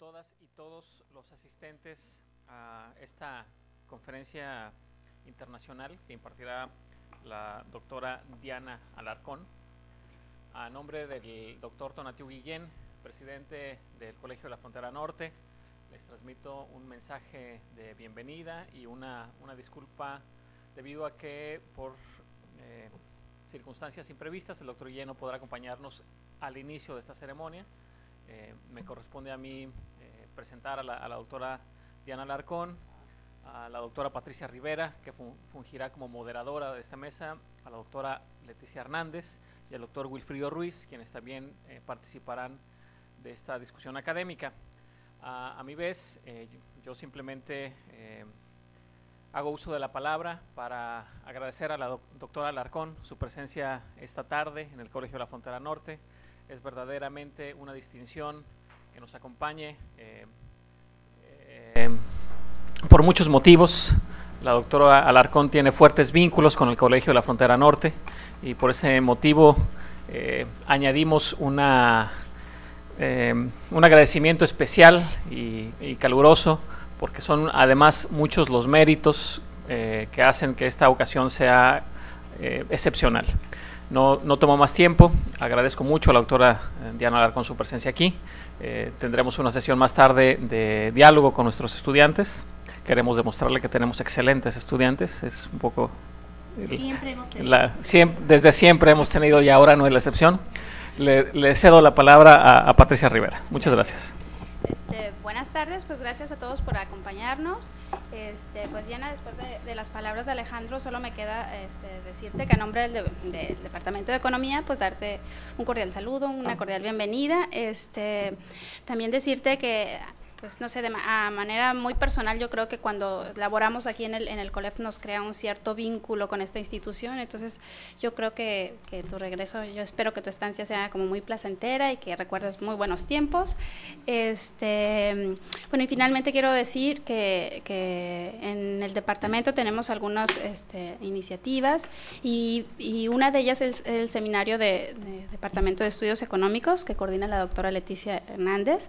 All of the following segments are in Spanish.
todas y todos los asistentes a esta conferencia internacional que impartirá la doctora Diana Alarcón. A nombre del doctor Tonatiuh Guillén, presidente del Colegio de la Frontera Norte, les transmito un mensaje de bienvenida y una disculpa debido a que por circunstancias imprevistas el doctor Guillén no podrá acompañarnos al inicio de esta ceremonia. Me corresponde a mí presentar a la doctora Diana Alarcón, a la doctora Patricia Rivera, que fungirá como moderadora de esta mesa, a la doctora Leticia Hernández y al doctor Wilfrido Ruiz, quienes también participarán de esta discusión académica. A mi vez, yo simplemente hago uso de la palabra para agradecer a la doctora Alarcón su presencia esta tarde en el Colegio de la Frontera Norte. Es verdaderamente una distinción que nos acompañe por muchos motivos. La doctora Alarcón tiene fuertes vínculos con el Colegio de la Frontera Norte y por ese motivo añadimos un agradecimiento especial y caluroso, porque son además muchos los méritos que hacen que esta ocasión sea excepcional. No tomo más tiempo, agradezco mucho a la doctora Diana Alarcón su presencia aquí. Tendremos una sesión más tarde de diálogo con nuestros estudiantes. Queremos demostrarle que tenemos excelentes estudiantes, es un poco… Siempre hemos tenido. Desde siempre hemos tenido y ahora no es la excepción. Le cedo la palabra a Patricia Rivera. Muchas gracias. Buenas tardes, pues gracias a todos por acompañarnos. Pues Diana, después de las palabras de Alejandro, solo me queda decirte que a nombre del Departamento de Economía, pues darte un cordial saludo, una cordial bienvenida. También decirte que, pues no sé, a manera muy personal, yo creo que cuando laboramos aquí en el COLEF nos crea un cierto vínculo con esta institución. Entonces yo creo que tu regreso, yo espero que tu estancia sea como muy placentera y que recuerdes muy buenos tiempos. Bueno, y finalmente quiero decir que en el departamento tenemos algunas iniciativas y una de ellas es el seminario de Departamento de Estudios Económicos que coordina la doctora Leticia Hernández.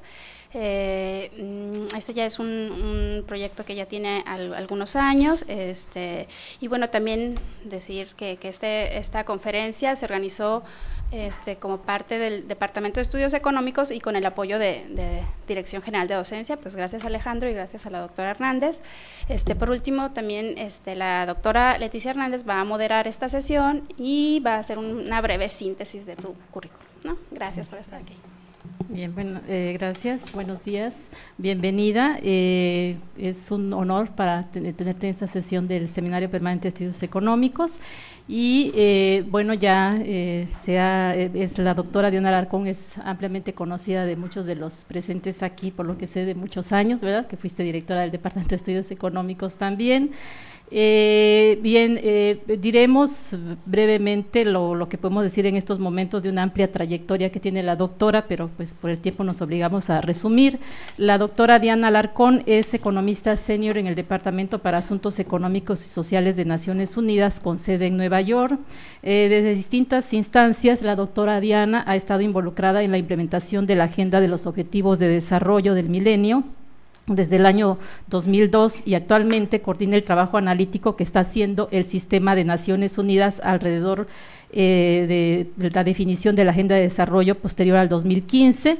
Este ya es un proyecto que ya tiene algunos años, y bueno, también decir que esta conferencia se organizó como parte del Departamento de Estudios Económicos y con el apoyo de Dirección General de Docencia, pues gracias a Alejandro y gracias a la doctora Hernández. Por último, también la doctora Leticia Hernández va a moderar esta sesión y va a hacer una breve síntesis de tu currículum, ¿no? Gracias por estar aquí. Bien, bueno, gracias, buenos días, bienvenida. Es un honor para tenerte en esta sesión del Seminario Permanente de Estudios Económicos y bueno, ya es la doctora Diana Alarcón, es ampliamente conocida de muchos de los presentes aquí, por lo que sé de muchos años, ¿verdad? Que fuiste directora del Departamento de Estudios Económicos también. Diremos brevemente lo que podemos decir en estos momentos de una amplia trayectoria que tiene la doctora, pero pues por el tiempo nos obligamos a resumir. La doctora Diana Alarcón es economista senior en el Departamento para Asuntos Económicos y Sociales de Naciones Unidas, con sede en Nueva York. Desde distintas instancias, la doctora Diana ha estado involucrada en la implementación de la Agenda de los Objetivos de Desarrollo del Milenio desde el año 2002 y actualmente coordina el trabajo analítico que está haciendo el Sistema de Naciones Unidas alrededor de la definición de la Agenda de Desarrollo posterior al 2015.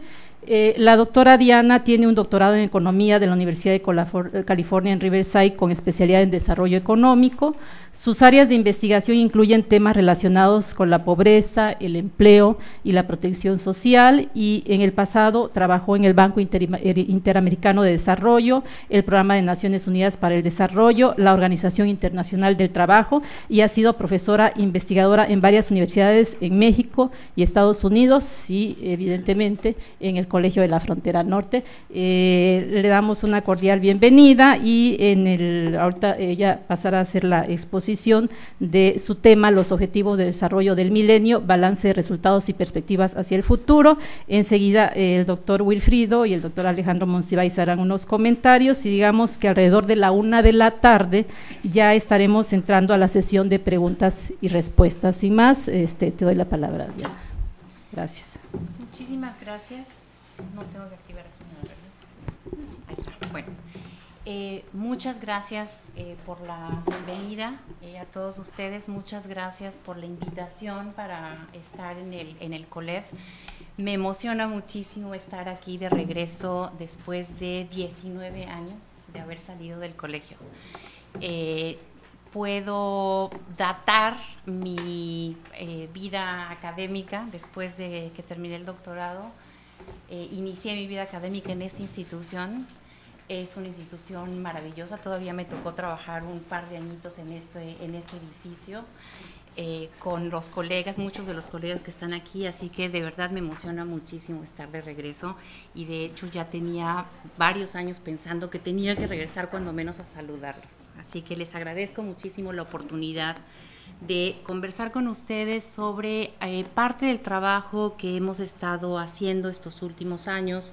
La doctora Diana tiene un doctorado en Economía de la Universidad de California en Riverside con especialidad en Desarrollo Económico. Sus áreas de investigación incluyen temas relacionados con la pobreza, el empleo y la protección social, y en el pasado trabajó en el Banco Interamericano de Desarrollo, el Programa de Naciones Unidas para el Desarrollo, la Organización Internacional del Trabajo, y ha sido profesora investigadora en varias universidades en México y Estados Unidos y evidentemente en el Colegio de la Frontera Norte. Le damos una cordial bienvenida y ahorita ella pasará a hacer la exposición de su tema, los objetivos de desarrollo del milenio, balance de resultados y perspectivas hacia el futuro. Enseguida el doctor Wilfrido y el doctor Alejandro Monsiváis harán unos comentarios y digamos que alrededor de la 1 de la tarde ya estaremos entrando a la sesión de preguntas y respuestas. Sin más, te doy la palabra, Diana. Gracias. Muchísimas gracias. No tengo que activar aquí nada, ¿verdad? Ahí está. Bueno, muchas gracias por la bienvenida a todos ustedes. Muchas gracias por la invitación para estar en el COLEF. Me emociona muchísimo estar aquí de regreso después de 19 años de haber salido del colegio. Puedo datar mi vida académica después de que terminé el doctorado. Inicié mi vida académica en esta institución. Es una institución maravillosa. Todavía me tocó trabajar un par de añitos en este edificio con los colegas, muchos de los colegas que están aquí, así que de verdad me emociona muchísimo estar de regreso, y de hecho ya tenía varios años pensando que tenía que regresar cuando menos a saludarlos. Así que les agradezco muchísimo la oportunidad de conversar con ustedes sobre parte del trabajo que hemos estado haciendo estos últimos años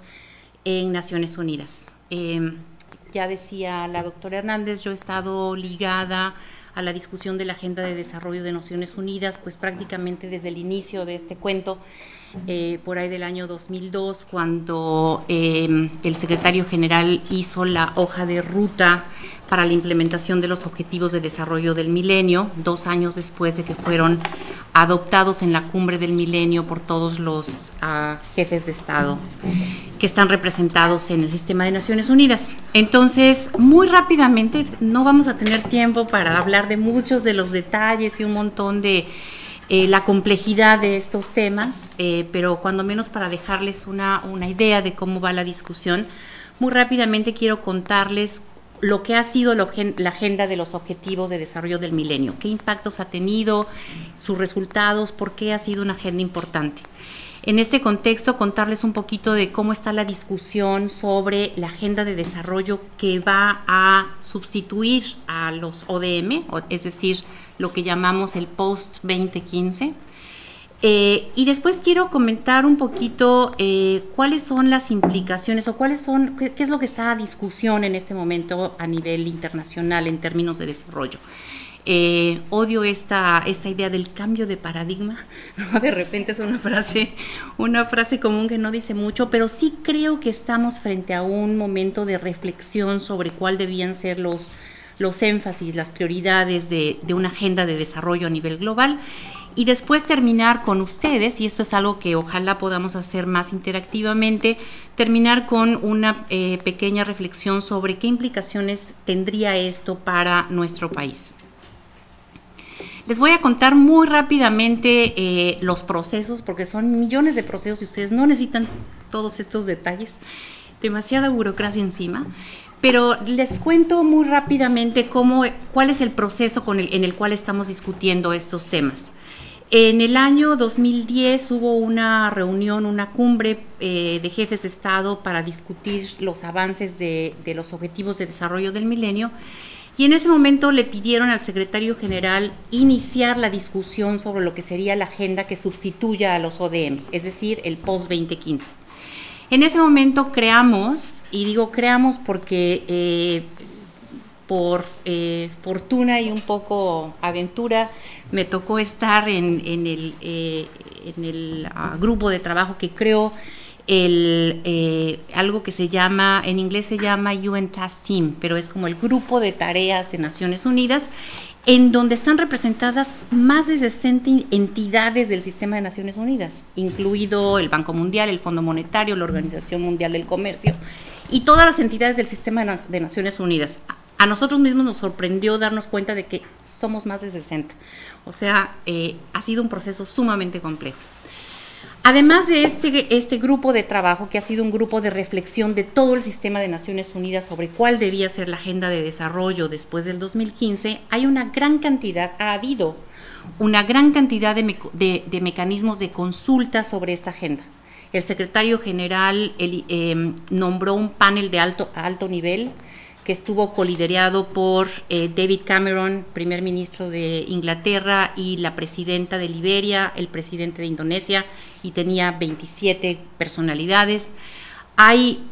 en Naciones Unidas. Ya decía la doctora Hernández, yo he estado ligada a la discusión de la Agenda de Desarrollo de Naciones Unidas, pues prácticamente desde el inicio de este cuento, por ahí del año 2002, cuando el secretario general hizo la hoja de ruta para la implementación de los Objetivos de Desarrollo del Milenio, 2 años después de que fueron adoptados en la Cumbre del Milenio por todos los jefes de Estado que están representados en el sistema de Naciones Unidas. Entonces, muy rápidamente, no vamos a tener tiempo para hablar de muchos de los detalles y un montón de la complejidad de estos temas, pero cuando menos para dejarles una idea de cómo va la discusión, muy rápidamente quiero contarles lo que ha sido la agenda de los Objetivos de Desarrollo del Milenio, qué impactos ha tenido, sus resultados, por qué ha sido una agenda importante. En este contexto, contarles un poquito de cómo está la discusión sobre la agenda de desarrollo que va a sustituir a los ODM, es decir, lo que llamamos el post-2015. Y después quiero comentar un poquito cuáles son las implicaciones o qué es lo que está a discusión en este momento a nivel internacional en términos de desarrollo. Odio esta idea del cambio de paradigma, ¿no? De repente es una frase común que no dice mucho, pero sí creo que estamos frente a un momento de reflexión sobre cuál debían ser los énfasis, las prioridades de una agenda de desarrollo a nivel global. Y después terminar con ustedes, y esto es algo que ojalá podamos hacer más interactivamente, terminar con una pequeña reflexión sobre qué implicaciones tendría esto para nuestro país. Les voy a contar muy rápidamente los procesos, porque son millones de procesos y ustedes no necesitan todos estos detalles, demasiada burocracia encima, pero les cuento muy rápidamente cuál es el proceso en el cual estamos discutiendo estos temas. En el año 2010 hubo una reunión, una cumbre de jefes de Estado para discutir los avances de los Objetivos de Desarrollo del Milenio, y en ese momento le pidieron al secretario general iniciar la discusión sobre lo que sería la agenda que sustituya a los ODM, es decir, el post-2015. En ese momento creamos, y digo creamos porque por fortuna y un poco aventura, me tocó estar en el grupo de trabajo que creó algo que se llama, en inglés se llama UN Task Team, pero es como el grupo de tareas de Naciones Unidas, en donde están representadas más de 60 entidades del sistema de Naciones Unidas, incluido el Banco Mundial, el Fondo Monetario, la Organización Mundial del Comercio y todas las entidades del sistema de Naciones Unidas. A nosotros mismos nos sorprendió darnos cuenta de que somos más de 60. O sea, ha sido un proceso sumamente complejo. Además de este grupo de trabajo, que ha sido un grupo de reflexión de todo el sistema de Naciones Unidas sobre cuál debía ser la agenda de desarrollo después del 2015, ha habido una gran cantidad de mecanismos de consulta sobre esta agenda. El secretario general nombró un panel de alto nivel que estuvo coliderado por David Cameron, primer ministro de Inglaterra, y la presidenta de Liberia, el presidente de Indonesia, y tenía 27 personalidades. Hay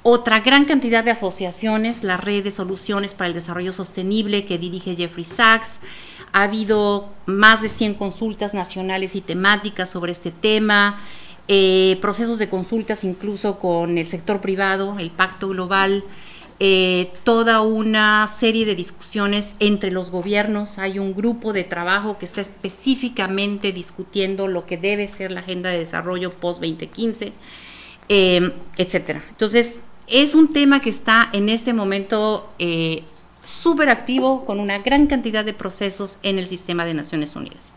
otra gran cantidad de asociaciones, la Red de Soluciones para el Desarrollo Sostenible, que dirige Jeffrey Sachs. Ha habido más de 100 consultas nacionales y temáticas sobre este tema. procesos de consultas incluso con el sector privado, el Pacto Global, toda una serie de discusiones entre los gobiernos. Hay un grupo de trabajo que está específicamente discutiendo lo que debe ser la Agenda de Desarrollo post-2015, etcétera. Entonces, es un tema que está en este momento súper activo, con una gran cantidad de procesos en el sistema de Naciones Unidas.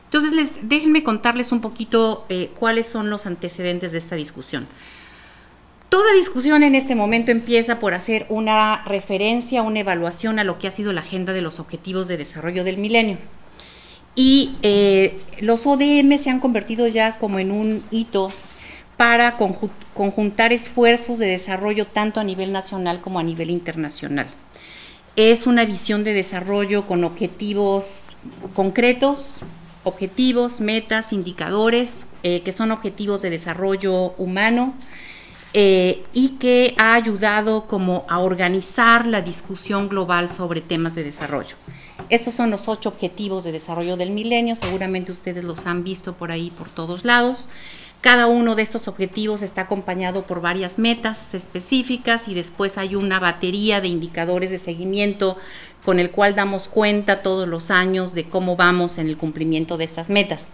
Entonces, déjenme contarles un poquito cuáles son los antecedentes de esta discusión. Toda discusión en este momento empieza por hacer una referencia, una evaluación a lo que ha sido la Agenda de los Objetivos de Desarrollo del Milenio. Y los ODM se han convertido ya como en un hito para conjuntar esfuerzos de desarrollo tanto a nivel nacional como a nivel internacional. Es una visión de desarrollo con objetivos concretos, objetivos, metas, indicadores, que son objetivos de desarrollo humano, y que ha ayudado como a organizar la discusión global sobre temas de desarrollo. Estos son los 8 objetivos de desarrollo del milenio, seguramente ustedes los han visto por ahí por todos lados. Cada uno de estos objetivos está acompañado por varias metas específicas y después hay una batería de indicadores de seguimiento con el cual damos cuenta todos los años de cómo vamos en el cumplimiento de estas metas.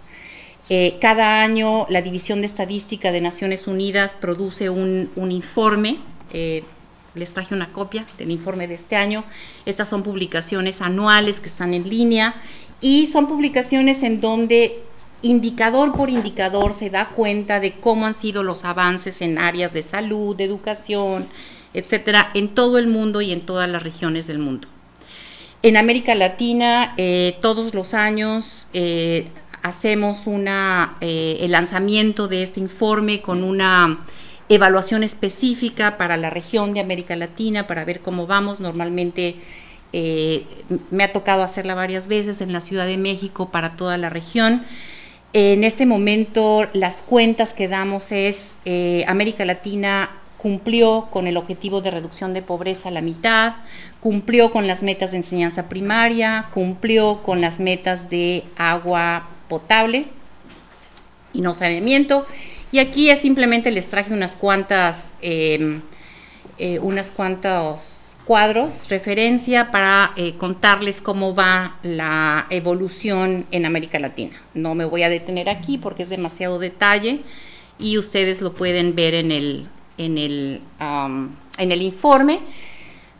Cada año la División de Estadística de Naciones Unidas produce un informe, les traje una copia del informe de este año. Estas son publicaciones anuales que están en línea y son publicaciones en donde indicador por indicador se da cuenta de cómo han sido los avances en áreas de salud, de educación, etcétera, en todo el mundo y en todas las regiones del mundo. En América Latina, todos los años hacemos el lanzamiento de este informe con una evaluación específica para la región de América Latina, para ver cómo vamos. Normalmente me ha tocado hacerla varias veces en la Ciudad de México para toda la región. En este momento las cuentas que damos es América Latina cumplió con el objetivo de reducción de pobreza a la mitad, cumplió con las metas de enseñanza primaria, cumplió con las metas de agua potable y no saneamiento. Y aquí simplemente les traje unos cuantos cuadros, referencia para contarles cómo va la evolución en América Latina. No me voy a detener aquí porque es demasiado detalle y ustedes lo pueden ver en el informe,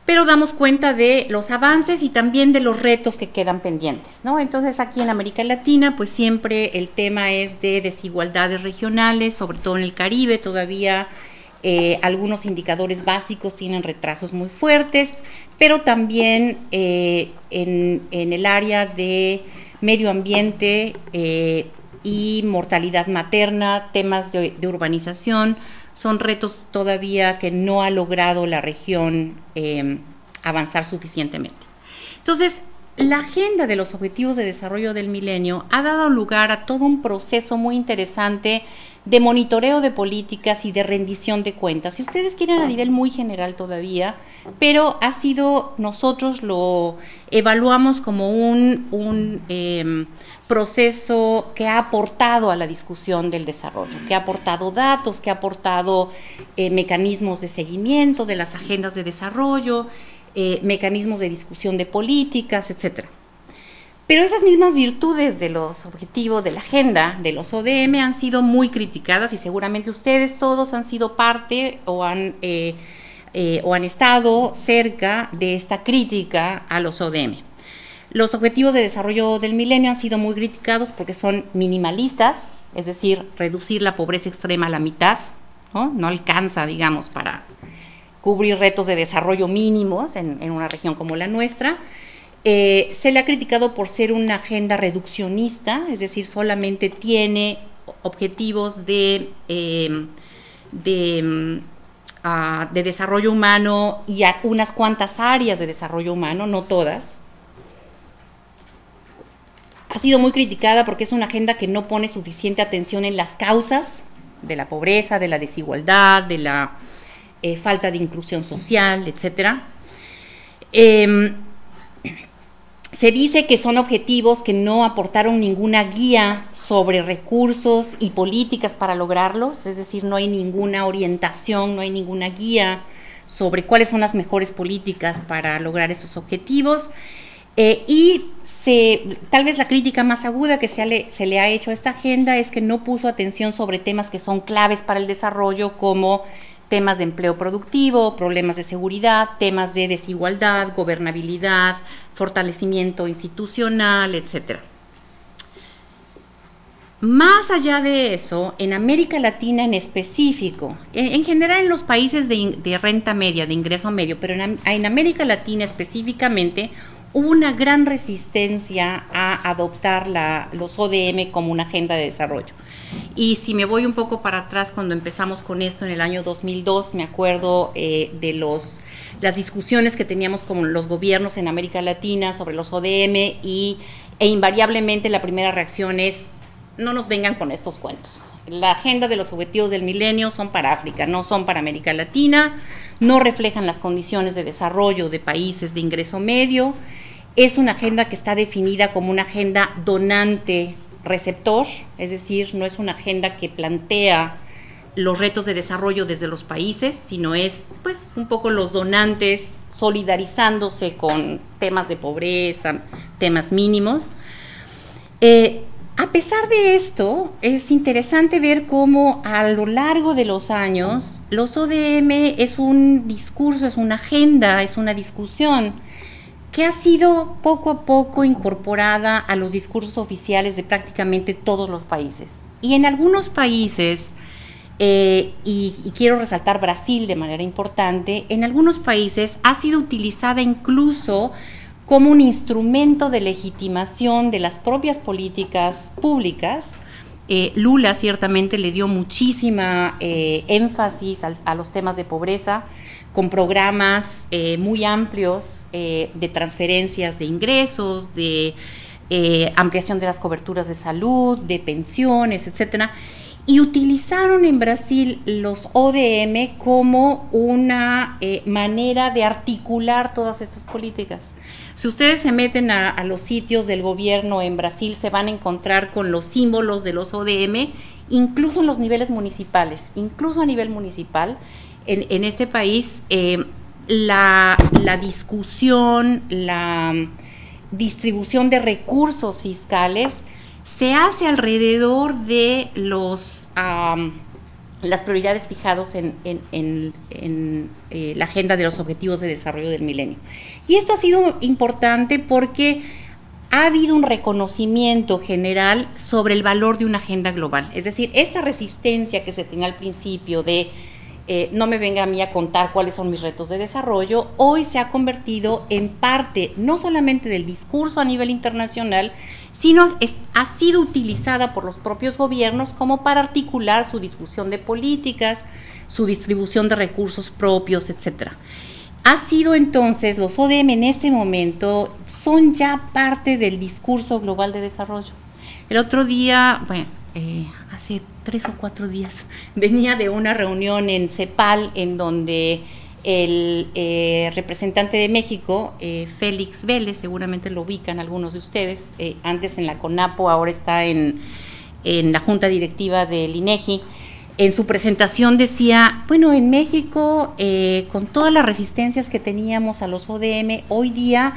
pero damos cuenta de los avances y también de los retos que quedan pendientes, ¿no? Entonces aquí en América Latina pues siempre el tema es de desigualdades regionales, sobre todo en el Caribe todavía algunos indicadores básicos tienen retrasos muy fuertes, pero también en el área de medio ambiente y mortalidad materna, temas de urbanización, son retos todavía que no ha logrado la región avanzar suficientemente. Entonces, la Agenda de los Objetivos de Desarrollo del Milenio ha dado lugar a todo un proceso muy interesante de monitoreo de políticas y de rendición de cuentas. Si ustedes quieren a nivel muy general todavía, pero nosotros lo evaluamos como un proceso que ha aportado a la discusión del desarrollo, que ha aportado datos, que ha aportado mecanismos de seguimiento de las agendas de desarrollo, mecanismos de discusión de políticas, etcétera. Pero esas mismas virtudes de los objetivos de la agenda de los ODM han sido muy criticadas y seguramente ustedes todos han sido parte o han estado cerca de esta crítica a los ODM. Los objetivos de desarrollo del milenio han sido muy criticados porque son minimalistas, es decir, reducir la pobreza extrema a la mitad, no alcanza, digamos, para cubrir retos de desarrollo mínimos en una región como la nuestra. Se le ha criticado por ser una agenda reduccionista, es decir, solamente tiene objetivos de desarrollo humano y unas cuantas áreas de desarrollo humano, no todas. Ha sido muy criticada porque es una agenda que no pone suficiente atención en las causas de la pobreza, de la desigualdad, de la falta de inclusión social, etcétera. Se dice que son objetivos que no aportaron ninguna guía sobre recursos y políticas para lograrlos, es decir, no hay ninguna orientación, no hay ninguna guía sobre cuáles son las mejores políticas para lograr estos objetivos. Tal vez la crítica más aguda que se le ha hecho a esta agenda es que no puso atención sobre temas que son claves para el desarrollo, como temas de empleo productivo, problemas de seguridad, temas de desigualdad, gobernabilidad, fortalecimiento institucional, etc. Más allá de eso, en América Latina en específico, en general en los países de renta media, de ingreso medio, pero en América Latina específicamente, hubo una gran resistencia a adoptar los ODM como una agenda de desarrollo. Y si me voy un poco para atrás, cuando empezamos con esto en el año 2002, me acuerdo de las discusiones que teníamos con los gobiernos en América Latina sobre los ODM e invariablemente la primera reacción es: no nos vengan con estos cuentos. La agenda de los objetivos del milenio son para África, no son para América Latina, no reflejan las condiciones de desarrollo de países de ingreso medio. Es una agenda que está definida como una agenda donante-receptor, es decir, no es una agenda que plantea los retos de desarrollo desde los países, sino es pues un poco los donantes solidarizándose con temas de pobreza, temas mínimos. A pesar de esto, es interesante ver cómo a lo largo de los años los ODM es un discurso, es una agenda, es una discusión que ha sido poco a poco incorporada a los discursos oficiales de prácticamente todos los países. Y en algunos países, y quiero resaltar Brasil de manera importante, en algunos países ha sido utilizada incluso como un instrumento de legitimación de las propias políticas públicas. Lula ciertamente le dio muchísima énfasis a los temas de pobreza, con programas muy amplios de transferencias de ingresos, de ampliación de las coberturas de salud, de pensiones, etcétera. Y utilizaron en Brasil los ODM como una manera de articular todas estas políticas. Si ustedes se meten a los sitios del gobierno en Brasil, se van a encontrar con los símbolos de los ODM, incluso en los niveles municipales, incluso a nivel municipal. En este país, la discusión, la distribución de recursos fiscales se hace alrededor de las prioridades fijadas en la agenda de los objetivos de desarrollo del milenio. Y esto ha sido importante porque ha habido un reconocimiento general sobre el valor de una agenda global. Es decir, esta resistencia que se tenía al principio de no me venga a mí a contar cuáles son mis retos de desarrollo, hoy se ha convertido en parte no solamente del discurso a nivel internacional, sino ha sido utilizada por los propios gobiernos como para articular su discusión de políticas, su distribución de recursos propios, etcétera. Ha sido entonces, los ODM en este momento son ya parte del discurso global de desarrollo. El otro día, bueno, hace 3 o 4 días, venía de una reunión en CEPAL en donde el representante de México, Félix Vélez, seguramente lo ubican algunos de ustedes, antes en la CONAPO, ahora está en la junta directiva del INEGI. En su presentación decía, bueno, en México, con todas las resistencias que teníamos a los ODM, hoy día,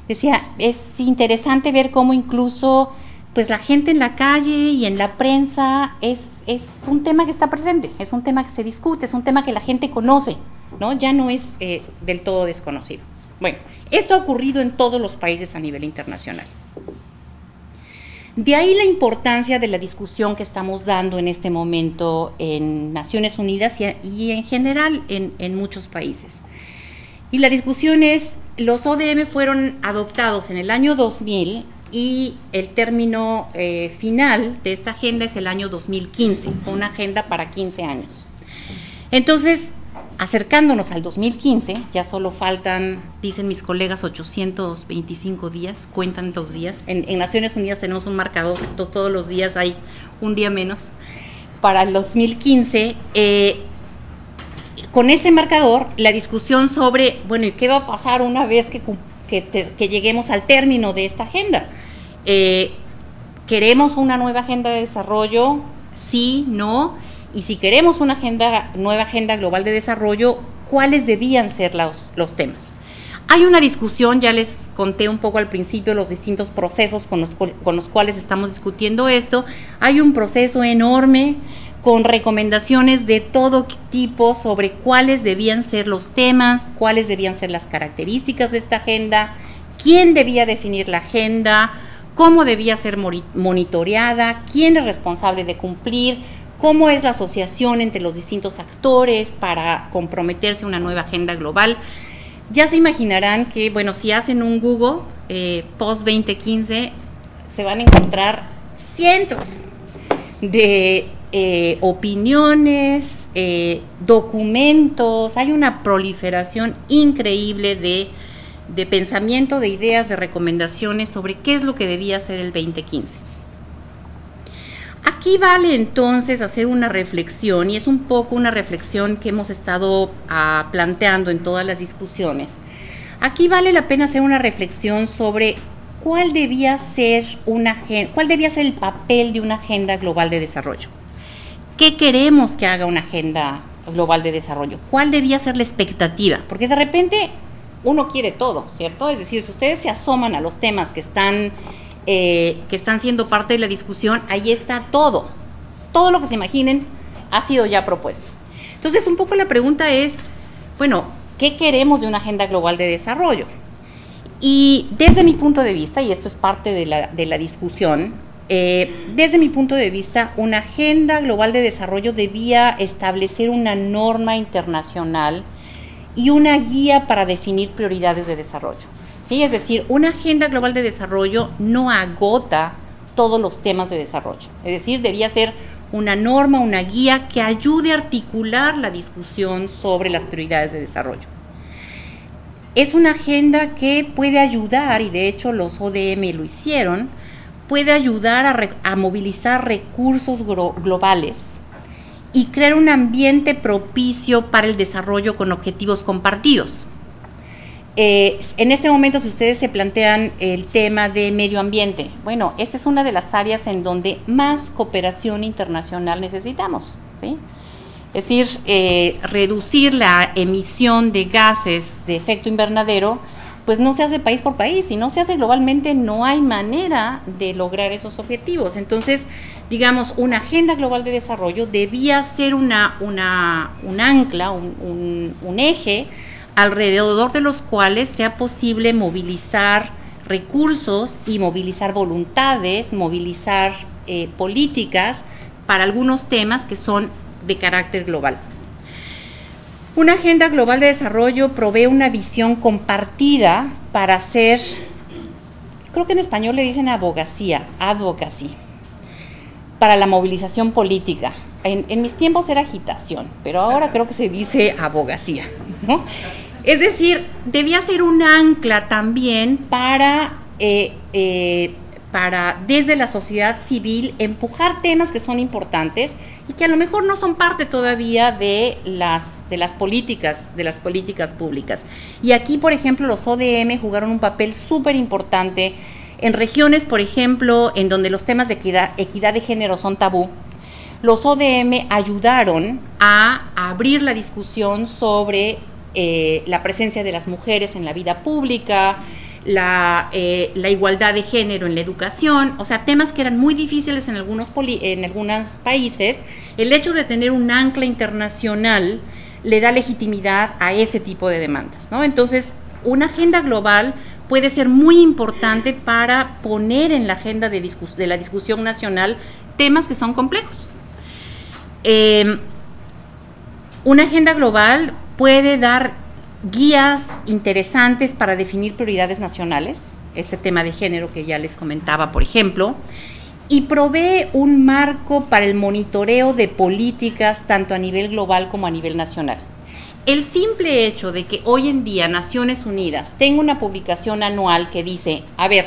decía, es interesante ver cómo incluso pues la gente en la calle y en la prensa es un tema que está presente, es un tema que se discute, es un tema que la gente conoce, ¿no? Ya no es del todo desconocido. Bueno, esto ha ocurrido en todos los países a nivel internacional. De ahí la importancia de la discusión que estamos dando en este momento en Naciones Unidas y en general en muchos países. Y la discusión es, los ODM fueron adoptados en el año 2000 y el término final de esta agenda es el año 2015, fue una agenda para 15 años. Entonces, acercándonos al 2015, ya solo faltan, dicen mis colegas, 825 días, cuentan los días. En Naciones Unidas tenemos un marcador, todos los días hay un día menos. Para el 2015, con este marcador, la discusión sobre, bueno, ¿y qué va a pasar una vez que que lleguemos al término de esta agenda. ¿Queremos una nueva agenda de desarrollo? Sí, no. Y si queremos una nueva agenda global de desarrollo, ¿cuáles debían ser los temas? Hay una discusión, ya les conté un poco al principio los distintos procesos con los cuales estamos discutiendo esto. Hay un proceso enorme con recomendaciones de todo tipo sobre cuáles debían ser los temas, cuáles debían ser las características de esta agenda, quién debía definir la agenda, cómo debía ser monitoreada, quién es responsable de cumplir, cómo es la asociación entre los distintos actores para comprometerse a una nueva agenda global. Ya se imaginarán que, bueno, si hacen un Google post-2015, se van a encontrar cientos de opiniones, documentos. Hay una proliferación increíble de pensamiento, de ideas, de recomendaciones sobre qué es lo que debía ser el 2015. Aquí vale entonces hacer una reflexión, y es un poco una reflexión que hemos estado planteando en todas las discusiones. Aquí vale la pena hacer una reflexión sobre cuál debía ser el papel de una agenda global de desarrollo. ¿Qué queremos que haga una agenda global de desarrollo? ¿Cuál debía ser la expectativa? Porque de repente uno quiere todo, ¿cierto? Es decir, si ustedes se asoman a los temas que están siendo parte de la discusión, ahí está todo lo que se imaginen ha sido ya propuesto. Entonces, un poco la pregunta es, bueno, ¿qué queremos de una agenda global de desarrollo? Y desde mi punto de vista, y esto es parte de la discusión, desde mi punto de vista, una agenda global de desarrollo debía establecer una norma internacional y una guía para definir prioridades de desarrollo. ¿Sí? Es decir, una agenda global de desarrollo no agota todos los temas de desarrollo. Es decir, debía ser una norma, una guía que ayude a articular la discusión sobre las prioridades de desarrollo. Es una agenda que puede ayudar, y de hecho los ODM lo hicieron, puede ayudar a movilizar recursos globales y crear un ambiente propicio para el desarrollo con objetivos compartidos. En este momento, si ustedes se plantean el tema de medio ambiente, bueno, esta es una de las áreas en donde más cooperación internacional necesitamos, ¿sí? Es decir, reducir la emisión de gases de efecto invernadero, pues no se hace país por país, si no se hace globalmente no hay manera de lograr esos objetivos. Entonces, digamos, una agenda global de desarrollo debía ser un ancla, un eje alrededor de los cuales sea posible movilizar recursos y movilizar voluntades, movilizar políticas para algunos temas que son de carácter global. Una agenda global de desarrollo provee una visión compartida para hacer, creo que en español le dicen abogacía, advocacy, para la movilización política. En mis tiempos era agitación, pero ahora creo que se dice abogacía, ¿no? Es decir, debía ser un ancla también para desde la sociedad civil empujar temas que son importantes y que a lo mejor no son parte todavía de las políticas públicas. Y aquí, por ejemplo, los ODM jugaron un papel súper importante en regiones, por ejemplo, en donde los temas de equidad de género son tabú. Los ODM ayudaron a abrir la discusión sobre la presencia de las mujeres en la vida pública, la igualdad de género en la educación, o sea, temas que eran muy difíciles en algunos países. El hecho de tener un ancla internacional le da legitimidad a ese tipo de demandas, ¿no? Entonces, una agenda global puede ser muy importante para poner en la agenda de la discusión nacional temas que son complejos. Una agenda global puede dar guías interesantes para definir prioridades nacionales, este tema de género que ya les comentaba, por ejemplo, y provee un marco para el monitoreo de políticas tanto a nivel global como a nivel nacional. El simple hecho de que hoy en día Naciones Unidas tenga una publicación anual que dice, a ver,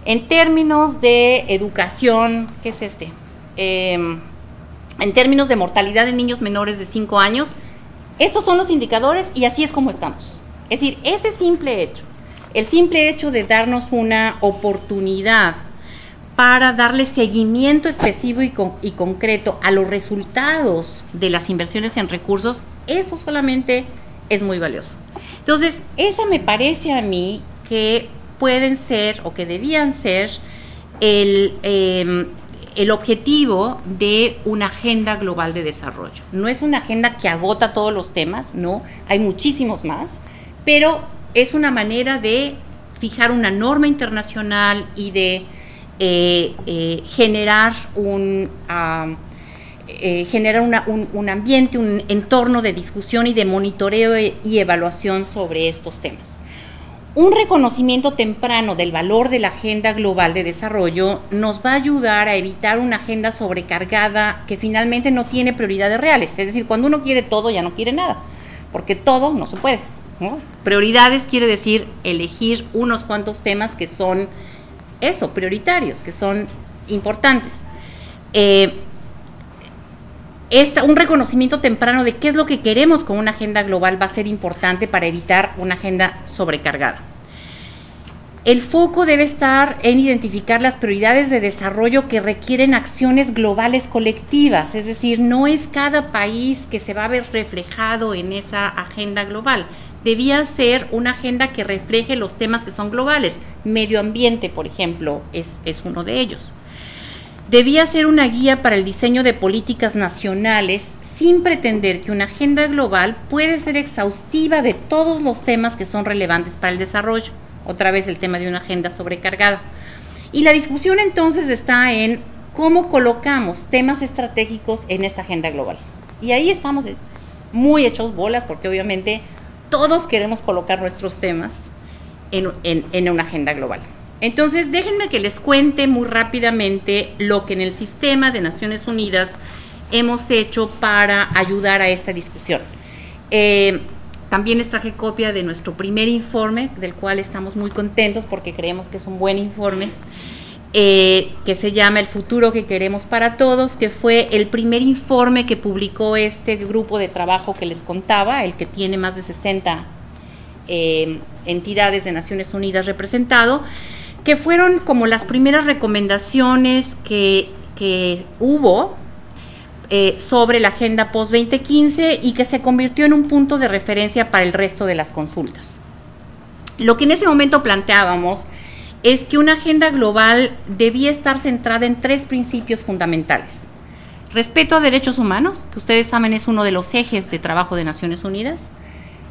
en términos de educación, ¿qué es en términos de mortalidad de niños menores de 5 años, estos son los indicadores y así es como estamos. Es decir, ese simple hecho El simple hecho de darnos una oportunidad para darle seguimiento específico y concreto a los resultados de las inversiones en recursos, eso solamente es muy valioso. Entonces, esa me parece a mí que pueden ser o que debían ser el objetivo de una agenda global de desarrollo. No es una agenda que agota todos los temas, no, hay muchísimos más, pero es una manera de fijar una norma internacional y de generar un ambiente, un entorno de discusión y de monitoreo y evaluación sobre estos temas. Un reconocimiento temprano del valor de la agenda global de desarrollo nos va a ayudar a evitar una agenda sobrecargada que finalmente no tiene prioridades reales. Es decir, cuando uno quiere todo, ya no quiere nada, porque todo no se puede, ¿no? Prioridades quiere decir elegir unos cuantos temas que son eso, prioritarios, que son importantes. Un reconocimiento temprano de qué es lo que queremos con una agenda global va a ser importante para evitar una agenda sobrecargada. El foco debe estar en identificar las prioridades de desarrollo que requieren acciones globales colectivas, es decir, no es cada país que se va a ver reflejado en esa agenda global. Debía ser una agenda que refleje los temas que son globales. Medio ambiente, por ejemplo, es uno de ellos. Debía ser una guía para el diseño de políticas nacionales sin pretender que una agenda global puede ser exhaustiva de todos los temas que son relevantes para el desarrollo. Otra vez el tema de una agenda sobrecargada. Y la discusión entonces está en cómo colocamos temas estratégicos en esta agenda global. Y ahí estamos muy hechos bolas porque obviamente todos queremos colocar nuestros temas en una agenda global. Entonces, déjenme que les cuente muy rápidamente lo que en el sistema de Naciones Unidas hemos hecho para ayudar a esta discusión. También les traje copia de nuestro primer informe, del cual estamos muy contentos porque creemos que es un buen informe, que se llama El futuro que queremos para todos, que fue el primer informe que publicó este grupo de trabajo que les contaba, el que tiene más de 60 entidades de Naciones Unidas representado, que fueron como las primeras recomendaciones que hubo sobre la agenda post-2015 y que se convirtió en un punto de referencia para el resto de las consultas. Lo que en ese momento planteábamos es que una agenda global debía estar centrada en 3 principios fundamentales. Respeto a derechos humanos, que ustedes saben es uno de los ejes de trabajo de Naciones Unidas,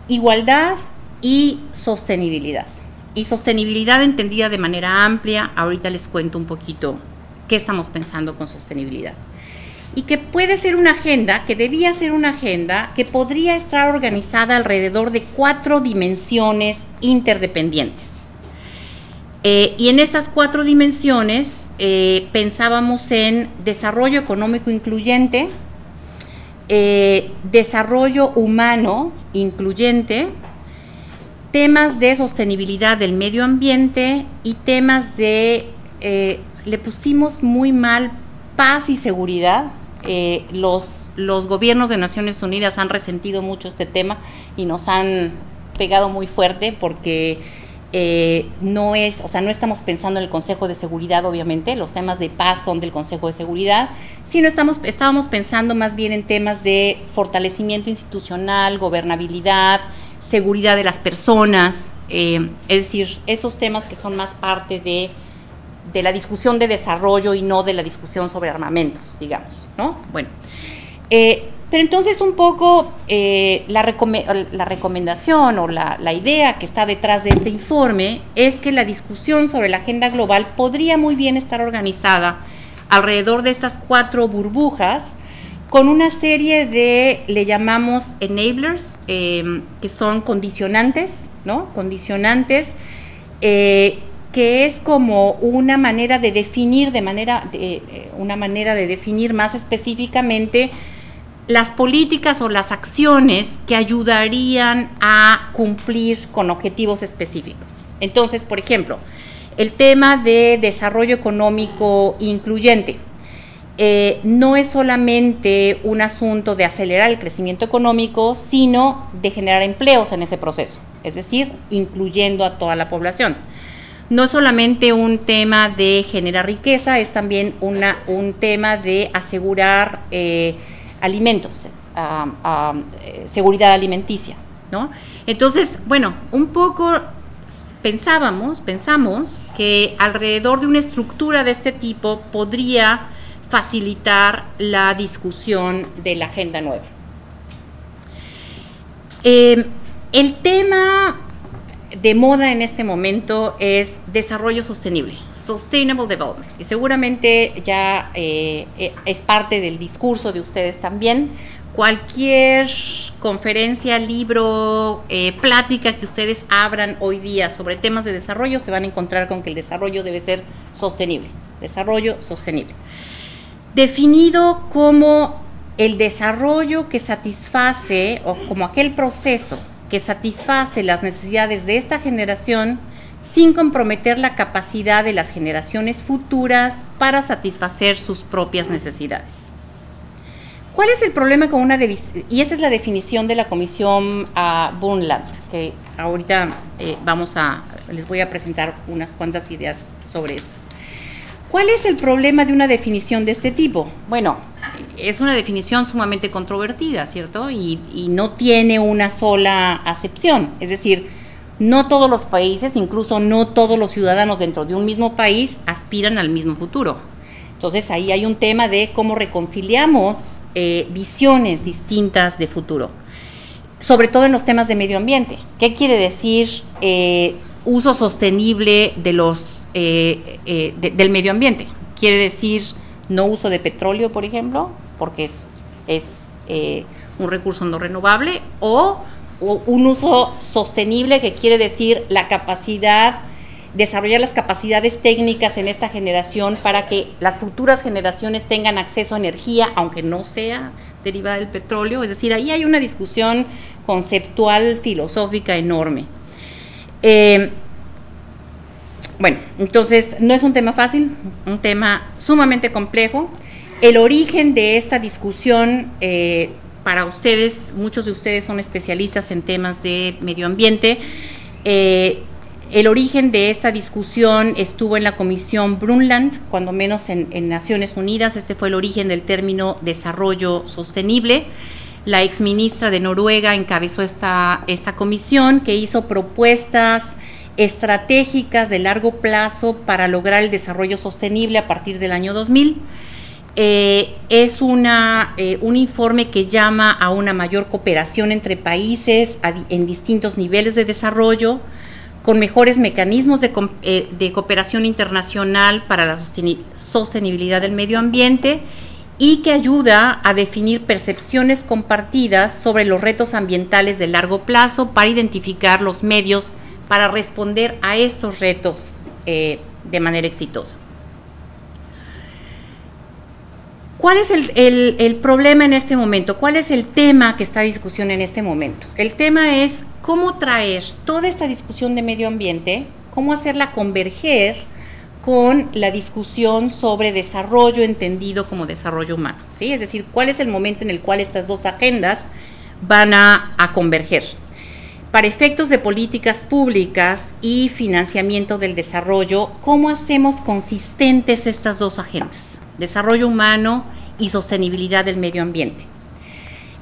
igualdad y sostenibilidad. Y sostenibilidad entendida de manera amplia, ahorita les cuento un poquito qué estamos pensando con sostenibilidad. Y que puede ser una agenda, que debía ser una agenda que podría estar organizada alrededor de 4 dimensiones interdependientes. Y en estas 4 dimensiones pensábamos en desarrollo económico incluyente, desarrollo humano incluyente, temas de sostenibilidad del medio ambiente y temas de, le pusimos muy mal, paz y seguridad. Los gobiernos de Naciones Unidas han resentido mucho este tema y nos han pegado muy fuerte porque no estamos pensando en el Consejo de Seguridad, obviamente, los temas de paz son del Consejo de Seguridad, sino estábamos pensando más bien en temas de fortalecimiento institucional, gobernabilidad, seguridad de las personas, es decir, esos temas que son más parte de la discusión de desarrollo y no de la discusión sobre armamentos, digamos, ¿no? Bueno, pero entonces un poco la recomendación o la idea que está detrás de este informe es que la discusión sobre la agenda global podría muy bien estar organizada alrededor de estas 4 burbujas con una serie de, le llamamos enablers, que son condicionantes, ¿no? Condicionantes, que es como una manera de definir, una manera de definir más específicamente las políticas o las acciones que ayudarían a cumplir con objetivos específicos. Entonces, por ejemplo, el tema de desarrollo económico incluyente. no es solamente un asunto de acelerar el crecimiento económico, sino de generar empleos en ese proceso, es decir, incluyendo a toda la población. No es solamente un tema de generar riqueza, es también un tema de asegurar alimentos, seguridad alimenticia, ¿no? Entonces, bueno, un poco pensamos que alrededor de una estructura de este tipo podría facilitar la discusión de la Agenda Nueva. El tema de moda en este momento es desarrollo sostenible, Sustainable Development, y seguramente ya es parte del discurso de ustedes también. Cualquier conferencia, libro, plática que ustedes abran hoy día sobre temas de desarrollo, se van a encontrar con que el desarrollo debe ser sostenible, desarrollo sostenible. Definido como el desarrollo que satisface, o como aquel proceso que satisface las necesidades de esta generación sin comprometer la capacidad de las generaciones futuras para satisfacer sus propias necesidades. ¿Cuál es el problema con una división? Y esa es la definición de la Comisión Brundtland, que ahorita les voy a presentar unas cuantas ideas sobre esto. ¿Cuál es el problema de una definición de este tipo? Bueno, es una definición sumamente controvertida, ¿cierto? Y no tiene una sola acepción. Es decir, no todos los países, incluso no todos los ciudadanos dentro de un mismo país, aspiran al mismo futuro. Entonces, ahí hay un tema de cómo reconciliamos visiones distintas de futuro, sobre todo en los temas de medio ambiente. ¿Qué quiere decir uso sostenible de del medio ambiente? Quiere decir no uso de petróleo, por ejemplo, porque es un recurso no renovable, o un uso sostenible, que quiere decir la capacidad, desarrollar las capacidades técnicas en esta generación para que las futuras generaciones tengan acceso a energía, aunque no sea derivada del petróleo. Es decir, ahí hay una discusión conceptual, filosófica enorme. Bueno, entonces no es un tema fácil, un tema sumamente complejo. El origen de esta discusión, para ustedes, muchos de ustedes son especialistas en temas de medio ambiente. El origen de esta discusión estuvo en la Comisión Brundtland, cuando menos en Naciones Unidas. Este fue el origen del término desarrollo sostenible. La exministra de Noruega encabezó esta comisión, que hizo propuestas estratégicas de largo plazo para lograr el desarrollo sostenible a partir del año 2000. Es un informe que llama a una mayor cooperación entre países en distintos niveles de desarrollo, con mejores mecanismos de cooperación internacional para la sostenibilidad del medio ambiente, y que ayuda a definir percepciones compartidas sobre los retos ambientales de largo plazo para identificar los medios para responder a estos retos de manera exitosa. ¿Cuál es el problema en este momento? ¿Cuál es el tema que está en discusión en este momento? El tema es cómo traer toda esta discusión de medio ambiente, cómo hacerla converger con la discusión sobre desarrollo entendido como desarrollo humano, ¿sí? Es decir, ¿cuál es el momento en el cual estas dos agendas van a converger? Para efectos de políticas públicas y financiamiento del desarrollo, ¿cómo hacemos consistentes estas dos agendas? Desarrollo humano y sostenibilidad del medio ambiente.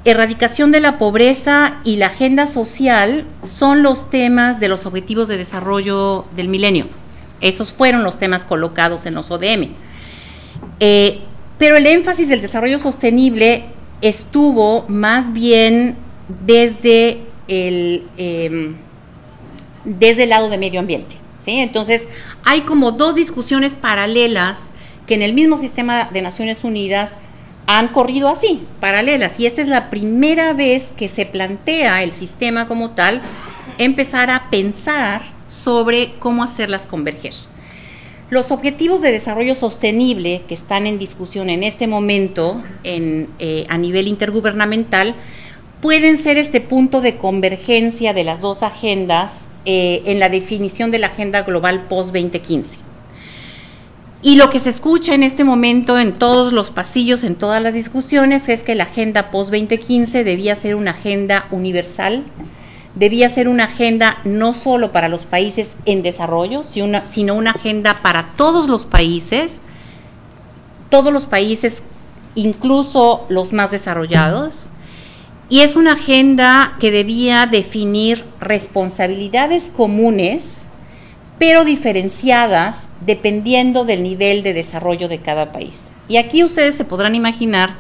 Erradicación de la pobreza y la agenda social son los temas de los objetivos de desarrollo del milenio. Esos fueron los temas colocados en los ODM. Pero el énfasis del desarrollo sostenible estuvo más bien desde el lado de medio ambiente, ¿sí? Entonces, hay como dos discusiones paralelas que en el mismo sistema de Naciones Unidas han corrido así, paralelas, y esta es la primera vez que se plantea el sistema como tal empezar a pensar sobre cómo hacerlas converger. Los objetivos de desarrollo sostenible que están en discusión en este momento a nivel intergubernamental pueden ser este punto de convergencia de las dos agendas en la definición de la Agenda Global Post-2015. Y lo que se escucha en este momento en todos los pasillos, en todas las discusiones, es que la agenda post-2015 debía ser una agenda universal, debía ser una agenda no solo para los países en desarrollo, sino una agenda para todos los países, incluso los más desarrollados, y es una agenda que debía definir responsabilidades comunes, pero diferenciadas dependiendo del nivel de desarrollo de cada país. Y aquí ustedes se podrán imaginar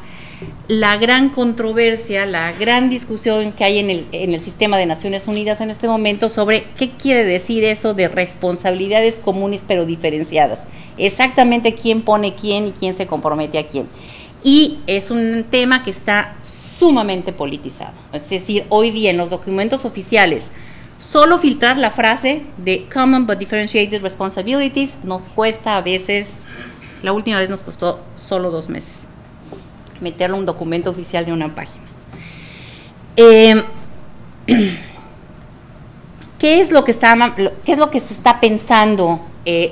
la gran controversia, la gran discusión que hay en el sistema de Naciones Unidas en este momento sobre qué quiere decir eso de responsabilidades comunes pero diferenciadas. Exactamente quién pone quién y quién se compromete a quién. Y es un tema que está sumamente politizado. Es decir, hoy día en los documentos oficiales, solo filtrar la frase de Common but Differentiated Responsibilities nos cuesta a veces, la última vez nos costó solo 2 meses, meterlo en un documento oficial de una página. ¿Qué es lo que se está pensando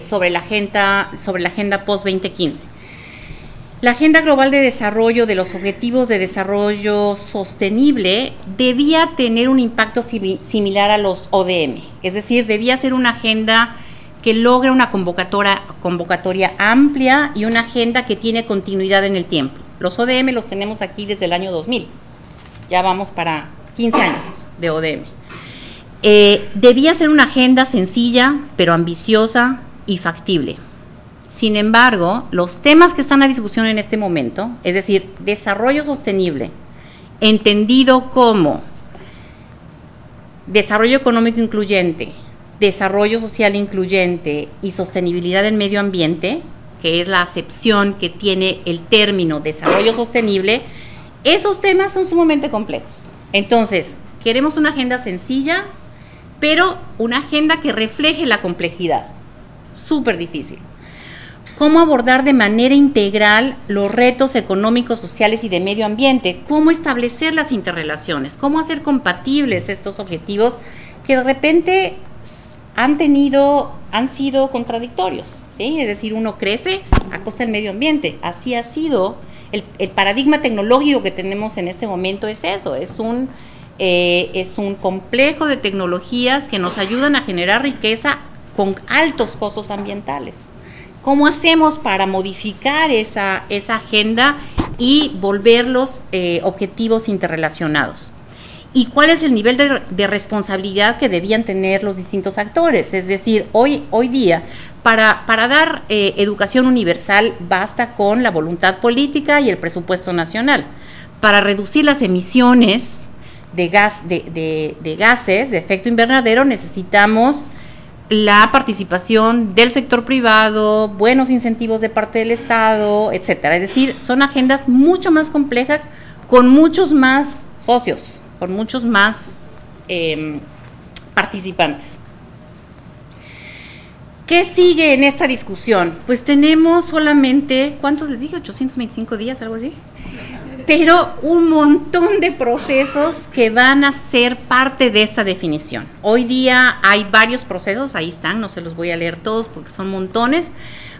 sobre la agenda post-2015? La Agenda Global de Desarrollo de los Objetivos de Desarrollo Sostenible debía tener un impacto similar a los ODM, es decir, debía ser una agenda que logre una convocatoria amplia y una agenda que tiene continuidad en el tiempo. Los ODM los tenemos aquí desde el año 2000, ya vamos para 15 años de ODM. Debía ser una agenda sencilla, pero ambiciosa y factible. Sin embargo, los temas que están a discusión en este momento, es decir, desarrollo sostenible, entendido como desarrollo económico incluyente, desarrollo social incluyente y sostenibilidad del medio ambiente, que es la acepción que tiene el término desarrollo sostenible, esos temas son sumamente complejos. Entonces, queremos una agenda sencilla, pero una agenda que refleje la complejidad. Súper difícil. Cómo abordar de manera integral los retos económicos, sociales y de medio ambiente, cómo establecer las interrelaciones, cómo hacer compatibles estos objetivos que de repente han sido contradictorios, ¿sí? Es decir, uno crece a costa del medio ambiente. Así ha sido el paradigma tecnológico que tenemos en este momento, es eso, es un complejo de tecnologías que nos ayudan a generar riqueza con altos costos ambientales. ¿Cómo hacemos para modificar esa agenda y volverlos objetivos interrelacionados? ¿Y cuál es el nivel de responsabilidad que debían tener los distintos actores? Es decir, hoy día, para dar educación universal, basta con la voluntad política y el presupuesto nacional. Para reducir las emisiones de gases de efecto invernadero, necesitamos la participación del sector privado, buenos incentivos de parte del Estado, etcétera. Es decir, son agendas mucho más complejas, con muchos más socios, con muchos más participantes. ¿Qué sigue en esta discusión? Pues tenemos solamente, ¿cuántos les dije? 825 días, algo así. Pero un montón de procesos que van a ser parte de esta definición. Hoy día hay varios procesos, ahí están, no se los voy a leer todos porque son montones,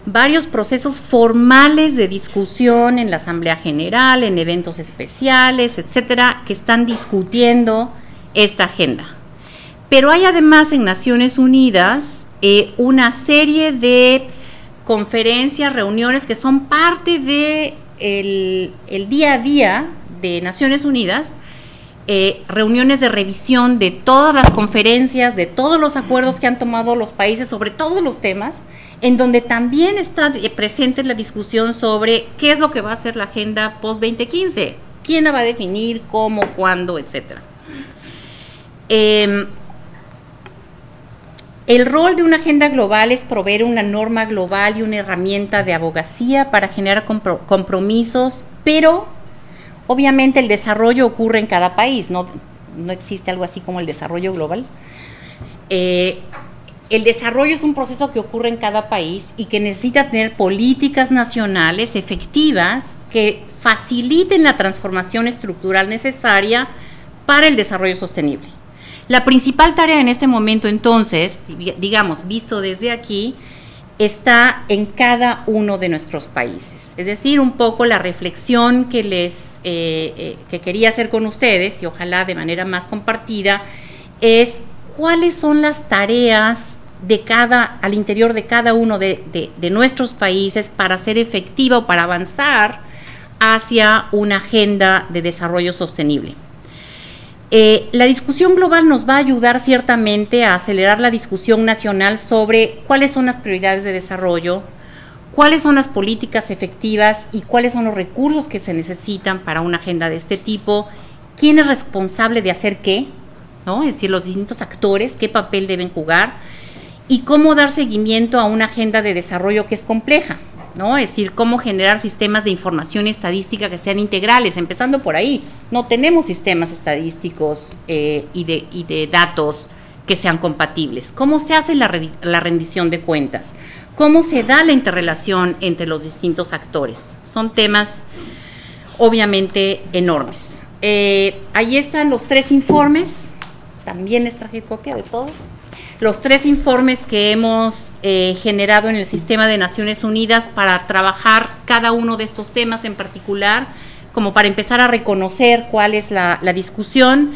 varios procesos formales de discusión en la Asamblea General, en eventos especiales, etcétera, que están discutiendo esta agenda. Pero hay además en Naciones Unidas una serie de conferencias, reuniones que son parte de el día a día de Naciones Unidas, reuniones de revisión de todas las conferencias, de todos los acuerdos que han tomado los países sobre todos los temas, en donde también está presente la discusión sobre qué es lo que va a hacer la agenda post-2015, quién la va a definir, cómo, cuándo, etcétera. El rol de una agenda global es proveer una norma global y una herramienta de abogacía para generar compromisos, pero obviamente el desarrollo ocurre en cada país, no existe algo así como el desarrollo global. El desarrollo es un proceso que ocurre en cada país y que necesita tener políticas nacionales efectivas que faciliten la transformación estructural necesaria para el desarrollo sostenible. La principal tarea en este momento, entonces, digamos, visto desde aquí, está en cada uno de nuestros países. Es decir, un poco la reflexión que que quería hacer con ustedes, y ojalá de manera más compartida, es cuáles son las tareas al interior de cada uno de nuestros países para ser efectiva o para avanzar hacia una agenda de desarrollo sostenible. La discusión global nos va a ayudar ciertamente a acelerar la discusión nacional sobre cuáles son las prioridades de desarrollo, cuáles son las políticas efectivas y cuáles son los recursos que se necesitan para una agenda de este tipo, quién es responsable de hacer qué, ¿no? Es decir, los distintos actores, qué papel deben jugar, y cómo dar seguimiento a una agenda de desarrollo que es compleja, ¿no? Es decir, cómo generar sistemas de información y estadística que sean integrales, empezando por ahí. No tenemos sistemas estadísticos y de datos que sean compatibles. ¿Cómo se hace la rendición de cuentas? ¿Cómo se da la interrelación entre los distintos actores? Son temas obviamente enormes. Ahí están los 3 informes, también les traje copia de todos. Los 3 informes que hemos generado en el Sistema de Naciones Unidas para trabajar cada uno de estos temas en particular, como para empezar a reconocer cuál es la discusión.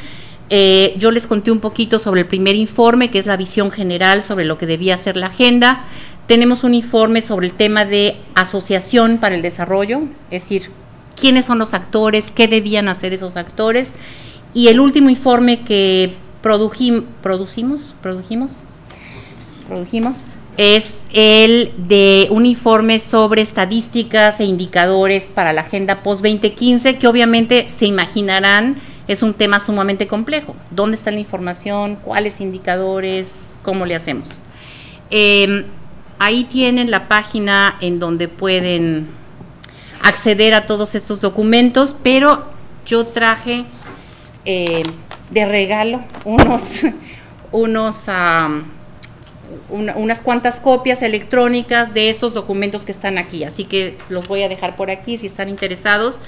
Yo les conté un poquito sobre el primer informe, que es la visión general sobre lo que debía ser la agenda. Tenemos un informe sobre el tema de asociación para el desarrollo, es decir, quiénes son los actores, qué debían hacer esos actores. Y el último informe que produjimos es el de un informe sobre estadísticas e indicadores para la agenda post-2015, que obviamente se imaginarán es un tema sumamente complejo. ¿Dónde está la información? ¿Cuáles indicadores? ¿Cómo le hacemos? Ahí tienen la página en donde pueden acceder a todos estos documentos, pero yo traje de regalo unas cuantas copias electrónicas de estos documentos que están aquí, así que los voy a dejar por aquí si están interesados.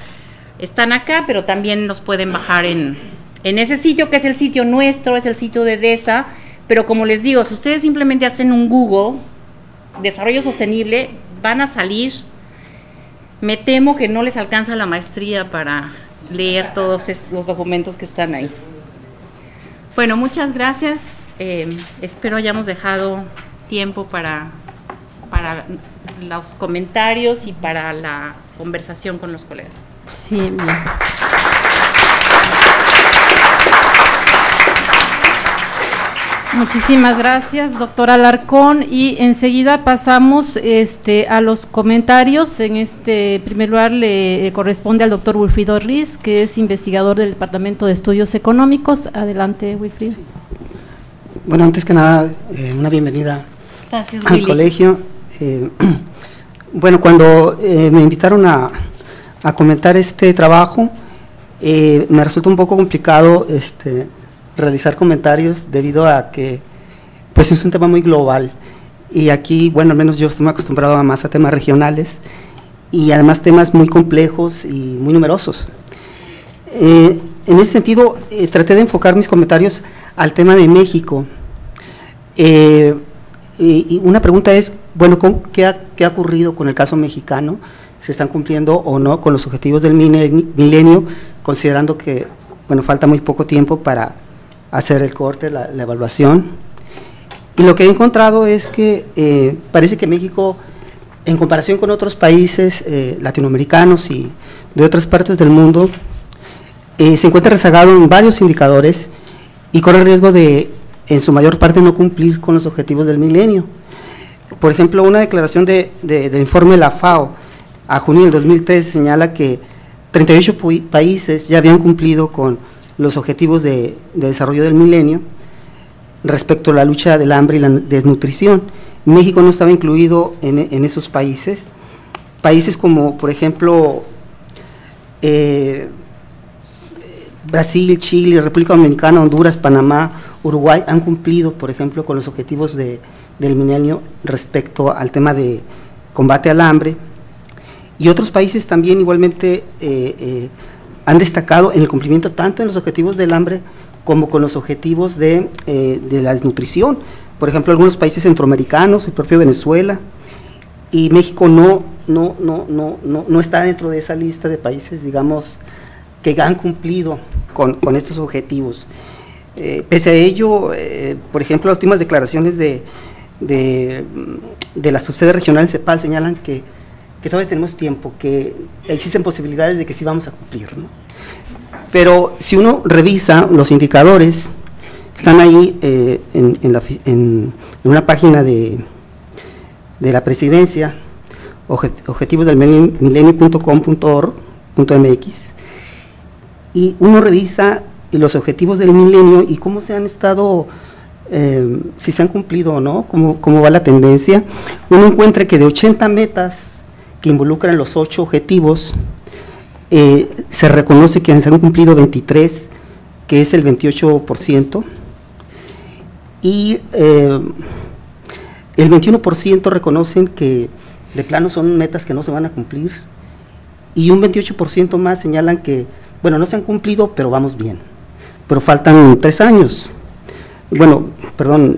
Están acá, pero también los pueden bajar en ese sitio, que es el sitio nuestro, es el sitio de DESA, pero como les digo, si ustedes simplemente hacen un Google, desarrollo sostenible, van a salir. Me temo que no les alcanza la maestría para leer todos los documentos que están ahí. Bueno, muchas gracias. Espero hayamos dejado tiempo para los comentarios y para la conversación con los colegas. Sí, bien. Muchísimas gracias, doctora Alarcón, y enseguida pasamos a los comentarios. En primer lugar le corresponde al doctor Wilfrido Riz, que es investigador del Departamento de Estudios Económicos. Adelante, Wilfrido. Sí. Bueno, antes que nada, una bienvenida Gracias, al colegio. Bueno, cuando me invitaron a comentar este trabajo, me resultó un poco complicado realizar comentarios debido a que pues es un tema muy global y aquí, bueno, al menos yo estoy acostumbrado más a temas regionales y además temas muy complejos y muy numerosos. En ese sentido, traté de enfocar mis comentarios al tema de México. Y una pregunta es, bueno, ¿qué ha ocurrido con el caso mexicano? ¿Se están cumpliendo o no con los objetivos del milenio, considerando que, bueno, falta muy poco tiempo para hacer el corte, la evaluación? Y lo que he encontrado es que parece que México, en comparación con otros países latinoamericanos y de otras partes del mundo, se encuentra rezagado en varios indicadores y corre el riesgo de, en su mayor parte, no cumplir con los objetivos del milenio. Por ejemplo, una declaración del informe de la FAO a junio del 2003 señala que 38 países ya habían cumplido con los objetivos de desarrollo del milenio respecto a la lucha del hambre y la desnutrición. México no estaba incluido en esos países. Países como, por ejemplo, Brasil, Chile, República Dominicana, Honduras, Panamá, Uruguay han cumplido, por ejemplo, con los objetivos del milenio respecto al tema de combate al hambre. Y otros países también igualmente han destacado en el cumplimiento tanto en los objetivos del hambre como con los objetivos de la desnutrición. Por ejemplo, algunos países centroamericanos, el propio Venezuela, y México no está dentro de esa lista de países, digamos, que han cumplido con estos objetivos. Pese a ello, por ejemplo, las últimas declaraciones de la subsede regional en CEPAL señalan que todavía tenemos tiempo, que existen posibilidades de que sí vamos a cumplir, ¿no? Pero si uno revisa los indicadores, están ahí en una página de la presidencia, objetivos del milenio.com.org.mx, y uno revisa los objetivos del milenio y cómo se han estado, si se han cumplido o no, cómo va la tendencia. Uno encuentra que de 80 metas que involucran los 8 objetivos, se reconoce que se han cumplido 23, que es el 28%, y el 21% reconocen que de plano son metas que no se van a cumplir, y un 28% más señalan que, bueno, no se han cumplido, pero vamos bien, pero faltan 3 años, bueno, perdón,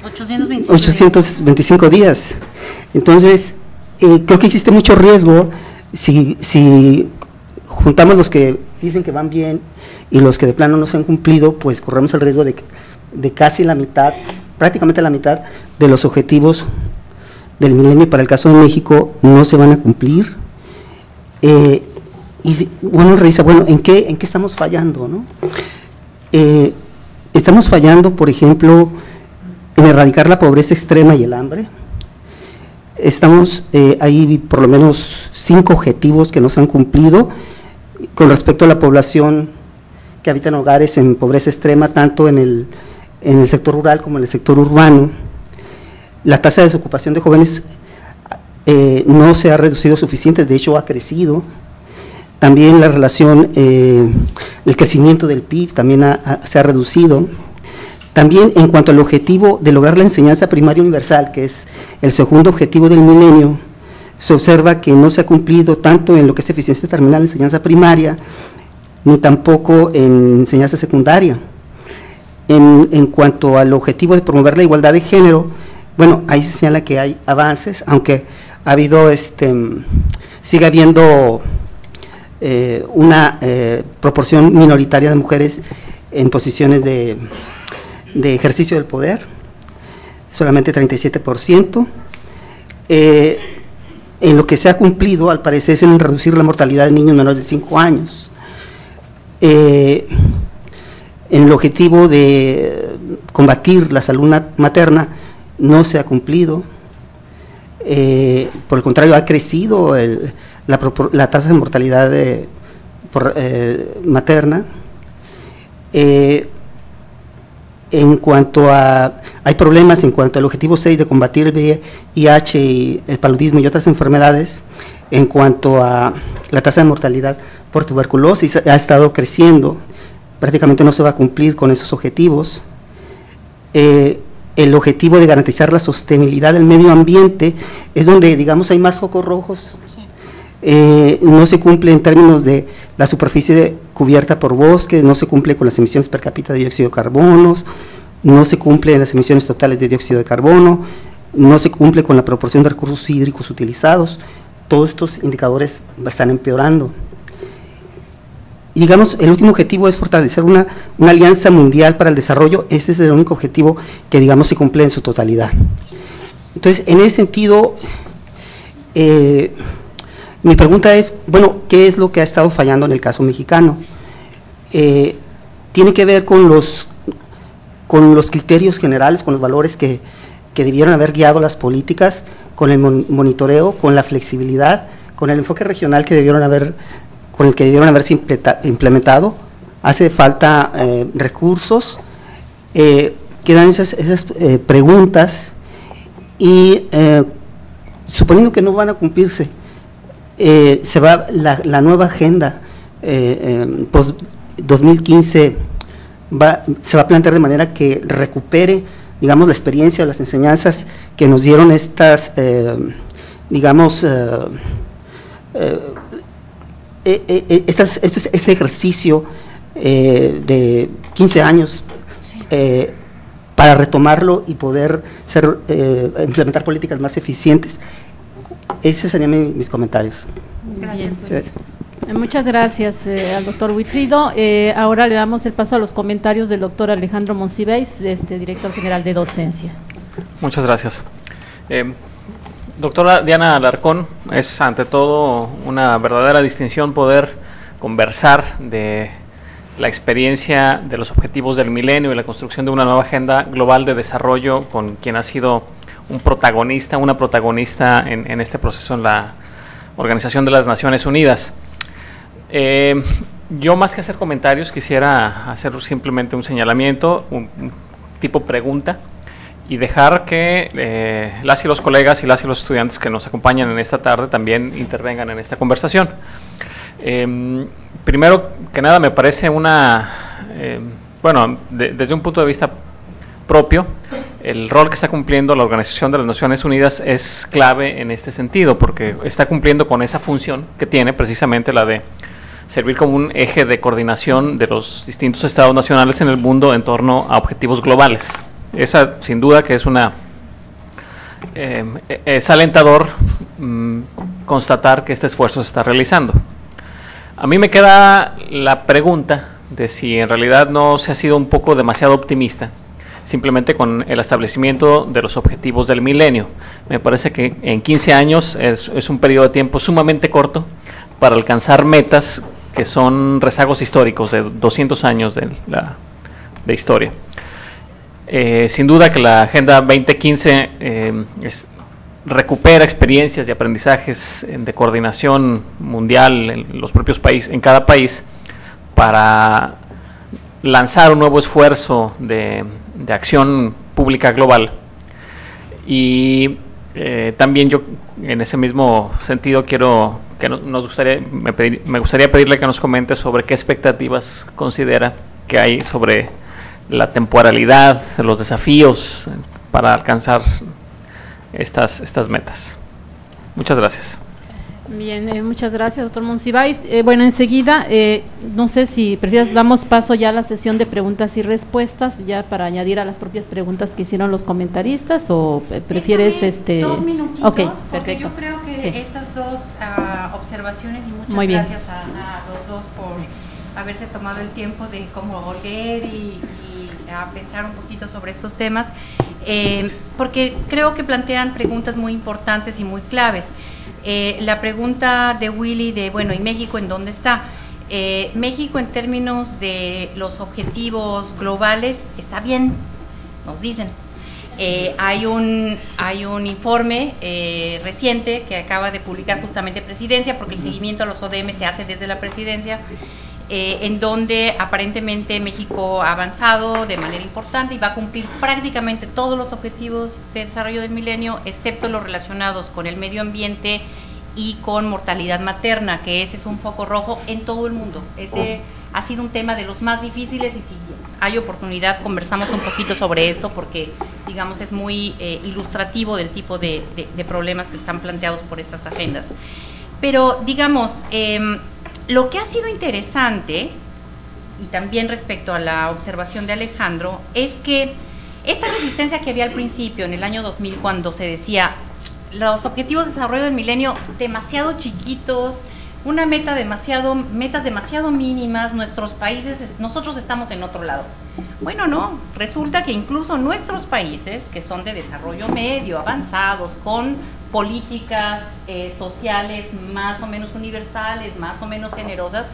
825 días. Entonces, creo que existe mucho riesgo si juntamos los que dicen que van bien y los que de plano no se han cumplido, pues corremos el riesgo de casi la mitad, prácticamente la mitad de los objetivos del milenio para el caso de México no se van a cumplir. Y uno revisa, bueno, ¿en qué estamos fallando, no? Estamos fallando, por ejemplo, en erradicar la pobreza extrema y el hambre. Estamos, hay por lo menos 5 objetivos que no se han cumplido con respecto a la población que habita en hogares en pobreza extrema, tanto en el sector rural como en el sector urbano. La tasa de desocupación de jóvenes no se ha reducido suficiente, de hecho ha crecido. También la relación, el crecimiento del PIB también se ha reducido. También en cuanto al objetivo de lograr la enseñanza primaria universal, que es el segundo objetivo del milenio, se observa que no se ha cumplido tanto en lo que es eficiencia terminal en enseñanza primaria, ni tampoco en enseñanza secundaria. En cuanto al objetivo de promover la igualdad de género, bueno, ahí se señala que hay avances, aunque ha habido, sigue habiendo una proporción minoritaria de mujeres en posiciones de ejercicio del poder, solamente 37%. En lo que se ha cumplido, al parecer, es en reducir la mortalidad de niños menores de 5 años. En el objetivo de combatir la salud materna, no se ha cumplido. Por el contrario, ha crecido la tasa de mortalidad materna. En cuanto a, hay problemas en cuanto al objetivo 6 de combatir el VIH y el paludismo y otras enfermedades. En cuanto a la tasa de mortalidad por tuberculosis, ha estado creciendo, prácticamente no se va a cumplir con esos objetivos. El objetivo de garantizar la sostenibilidad del medio ambiente es donde, digamos, hay más focos rojos. No se cumple en términos de la superficie cubierta por bosques, no se cumple con las emisiones per cápita de dióxido de carbono, no se cumple en las emisiones totales de dióxido de carbono, no se cumple con la proporción de recursos hídricos utilizados. Todos estos indicadores están empeorando. Y digamos, el último objetivo es fortalecer una alianza mundial para el desarrollo. Ese es el único objetivo que, digamos, se cumple en su totalidad. Entonces, en ese sentido, mi pregunta es, bueno, ¿qué es lo que ha estado fallando en el caso mexicano? Tiene que ver con los criterios generales, con los valores que debieron haber guiado las políticas, con el monitoreo, con la flexibilidad, con el enfoque regional con el que debieron haberse implementado. Hace falta recursos, quedan esas preguntas y suponiendo que no van a cumplirse, se va la nueva agenda post 2015 se va a plantear de manera que recupere, digamos, la experiencia o las enseñanzas que nos dieron estas, digamos, este ejercicio de 15 años para retomarlo y poder implementar políticas más eficientes. Esos serían mis comentarios. Gracias, Luis. Muchas gracias al doctor Wilfrido. Ahora le damos el paso a los comentarios del doctor Alejandro Monsiváis, director general de docencia. Muchas gracias. Doctora Diana Alarcón, es ante todo una verdadera distinción poder conversar de la experiencia de los objetivos del milenio y la construcción de una nueva agenda global de desarrollo con quien ha sido un protagonista, una protagonista en este proceso en la Organización de las Naciones Unidas. Yo, más que hacer comentarios, quisiera hacer simplemente un señalamiento, un tipo pregunta, y dejar que las y los colegas y las y los estudiantes que nos acompañan en esta tarde también intervengan en esta conversación. Primero que nada, me parece desde un punto de vista propio, el rol que está cumpliendo la Organización de las Naciones Unidas es clave en este sentido, porque está cumpliendo con esa función que tiene, precisamente la de servir como un eje de coordinación de los distintos estados nacionales en el mundo en torno a objetivos globales. Esa, sin duda, que es alentador constatar que este esfuerzo se está realizando. A mí me queda la pregunta de si en realidad no se ha sido un poco demasiado optimista simplemente con el establecimiento de los objetivos del milenio. Me parece que en 15 años es un periodo de tiempo sumamente corto para alcanzar metas que son rezagos históricos de 200 años de historia. Sin duda que la Agenda 2015 recupera experiencias y aprendizajes de coordinación mundial en los propios países, en cada país, para lanzar un nuevo esfuerzo de acción pública global. Y también yo, en ese mismo sentido, me gustaría pedirle que nos comente sobre qué expectativas considera que hay sobre la temporalidad, los desafíos para alcanzar estas metas. Muchas gracias. Bien, muchas gracias, doctor Monsiváis. Bueno, enseguida, no sé si prefieres, damos paso ya a la sesión de preguntas y respuestas, ya para añadir a las propias preguntas que hicieron los comentaristas, o prefieres 2 minutitos, okay, porque perfecto. yo creo que sí. Estas dos observaciones, y muchas Muy bien. gracias a los dos por haberse tomado el tiempo de como leer y a pensar un poquito sobre estos temas, porque creo que plantean preguntas muy importantes y muy claves. La pregunta de Willy de, bueno, ¿y México en dónde está? México, en términos de los objetivos globales, está bien, nos dicen. Hay un informe reciente que acaba de publicar justamente Presidencia, porque el seguimiento a los ODM se hace desde la Presidencia, en donde aparentemente México ha avanzado de manera importante y va a cumplir prácticamente todos los objetivos de desarrollo del milenio, excepto los relacionados con el medio ambiente y con mortalidad materna, que ese es un foco rojo en todo el mundo. Ese ha sido un tema de los más difíciles, y si hay oportunidad conversamos un poquito sobre esto, porque digamos es muy ilustrativo del tipo de problemas que están planteados por estas agendas. Pero digamos, lo que ha sido interesante, y también respecto a la observación de Alejandro, es que esta resistencia que había al principio, en el año 2000, cuando se decía los objetivos de desarrollo del milenio demasiado chiquitos, metas demasiado mínimas, nuestros países, nosotros estamos en otro lado. Bueno, no, resulta que incluso nuestros países, que son de desarrollo medio, avanzados, con políticas sociales más o menos universales, más o menos generosas,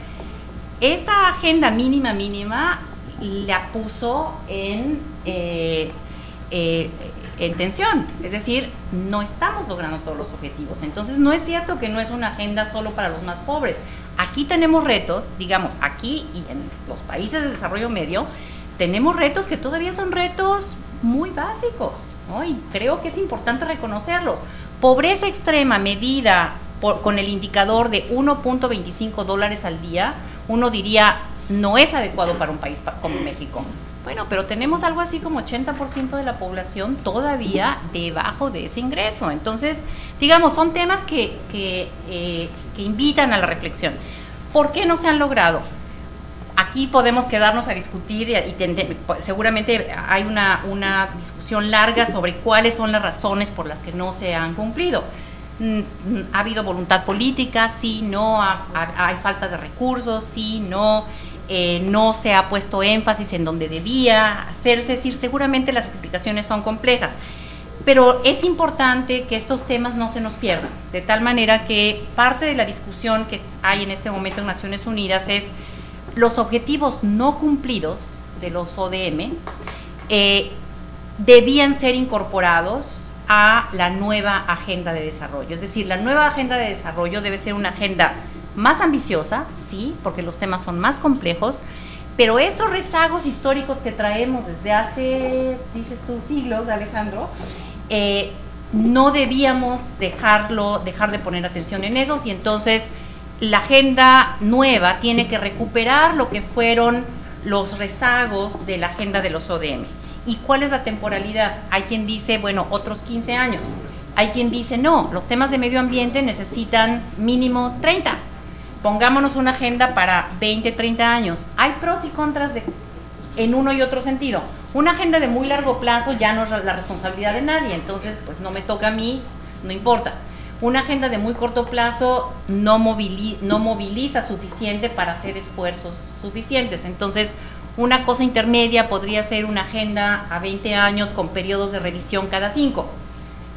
esta agenda mínima la puso en tensión, es decir, no estamos logrando todos los objetivos. Entonces no es cierto que no es una agenda solo para los más pobres. Aquí tenemos retos, digamos, aquí y en los países de desarrollo medio, tenemos retos que todavía son retos muy básicos, ¿no? Y creo que es importante reconocerlos. Pobreza extrema medida con el indicador de $1.25 al día, uno diría, no es adecuado para un país como México. Bueno, pero tenemos algo así como 80% de la población todavía debajo de ese ingreso. Entonces, digamos, son temas que invitan a la reflexión. ¿Por qué no se han logrado? Aquí podemos quedarnos a discutir y seguramente hay una discusión larga sobre cuáles son las razones por las que no se han cumplido. ¿Ha habido voluntad política? Sí, no, hay falta de recursos, sí, no, no se ha puesto énfasis en donde debía hacerse, es decir, seguramente las explicaciones son complejas, pero es importante que estos temas no se nos pierdan, de tal manera que parte de la discusión que hay en este momento en Naciones Unidas es los objetivos no cumplidos de los ODM debían ser incorporados a la nueva agenda de desarrollo. Es decir, la nueva agenda de desarrollo debe ser una agenda más ambiciosa, sí, porque los temas son más complejos, pero estos rezagos históricos que traemos desde hace, dices tú, siglos, Alejandro, no debíamos dejar de poner atención en esos, y entonces la agenda nueva tiene que recuperar lo que fueron los rezagos de la agenda de los ODM. ¿Y cuál es la temporalidad? Hay quien dice, bueno, otros 15 años. Hay quien dice, no, los temas de medio ambiente necesitan mínimo 30. Pongámonos una agenda para 20, 30 años. Hay pros y contras en uno y otro sentido. Una agenda de muy largo plazo ya no es la responsabilidad de nadie, entonces pues no me toca a mí, no importa. Una agenda de muy corto plazo no moviliza suficiente para hacer esfuerzos suficientes. Entonces, una cosa intermedia podría ser una agenda a 20 años con periodos de revisión cada 5,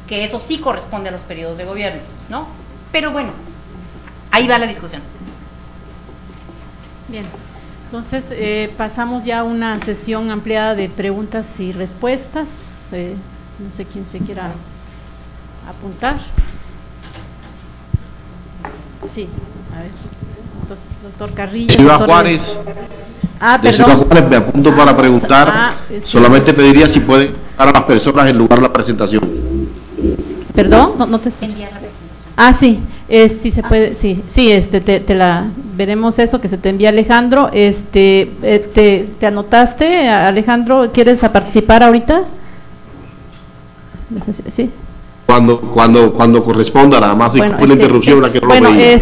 que eso sí corresponde a los periodos de gobierno, ¿no? Pero bueno, ahí va la discusión. Bien, entonces pasamos ya a una sesión ampliada de preguntas y respuestas. No sé quién se quiera apuntar. Sí, a ver. Entonces, doctor Carrillo. Ciudad doctor Juárez. perdón. De Ciudad Juárez me apunto para preguntar. Sí. Solamente pediría si pueden dar a las personas en lugar de la presentación. Perdón, no te escucho. Enviar la presentación. Sí, sí se puede, sí, te la veremos eso que se te envía Alejandro. ¿Te anotaste, Alejandro? ¿Quieres participar ahorita? Sí. Cuando corresponda, nada más, bueno, una interrupción, sí, la que no bueno, lo veía.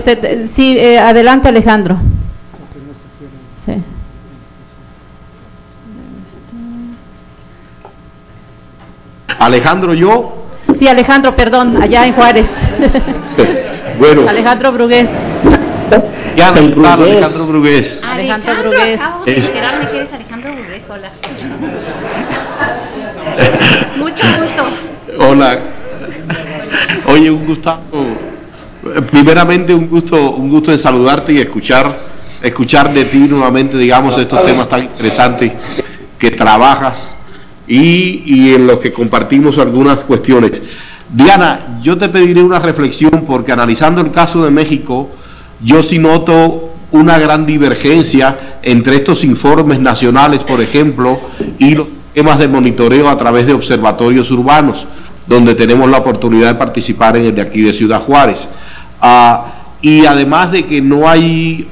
sí, adelante, Alejandro. Sí. Alejandro, yo. Sí, Alejandro, perdón, allá en Juárez. Bueno. Alejandro Brugués. Alejandro Brugués. Alejandro Brugués. Acabo de enterarme que eres Alejandro Brugués, hola. Mucho gusto. Hola. Oye, un gustazo. Primeramente un gusto de saludarte y escuchar de ti nuevamente, digamos, estos temas tan interesantes que trabajas y en los que compartimos algunas cuestiones. Diana, yo te pediré una reflexión porque analizando el caso de México, yo sí noto una gran divergencia entre estos informes nacionales, por ejemplo, y los temas de monitoreo a través de observatorios urbanos, donde tenemos la oportunidad de participar en el de aquí de Ciudad Juárez. Y además de que no hay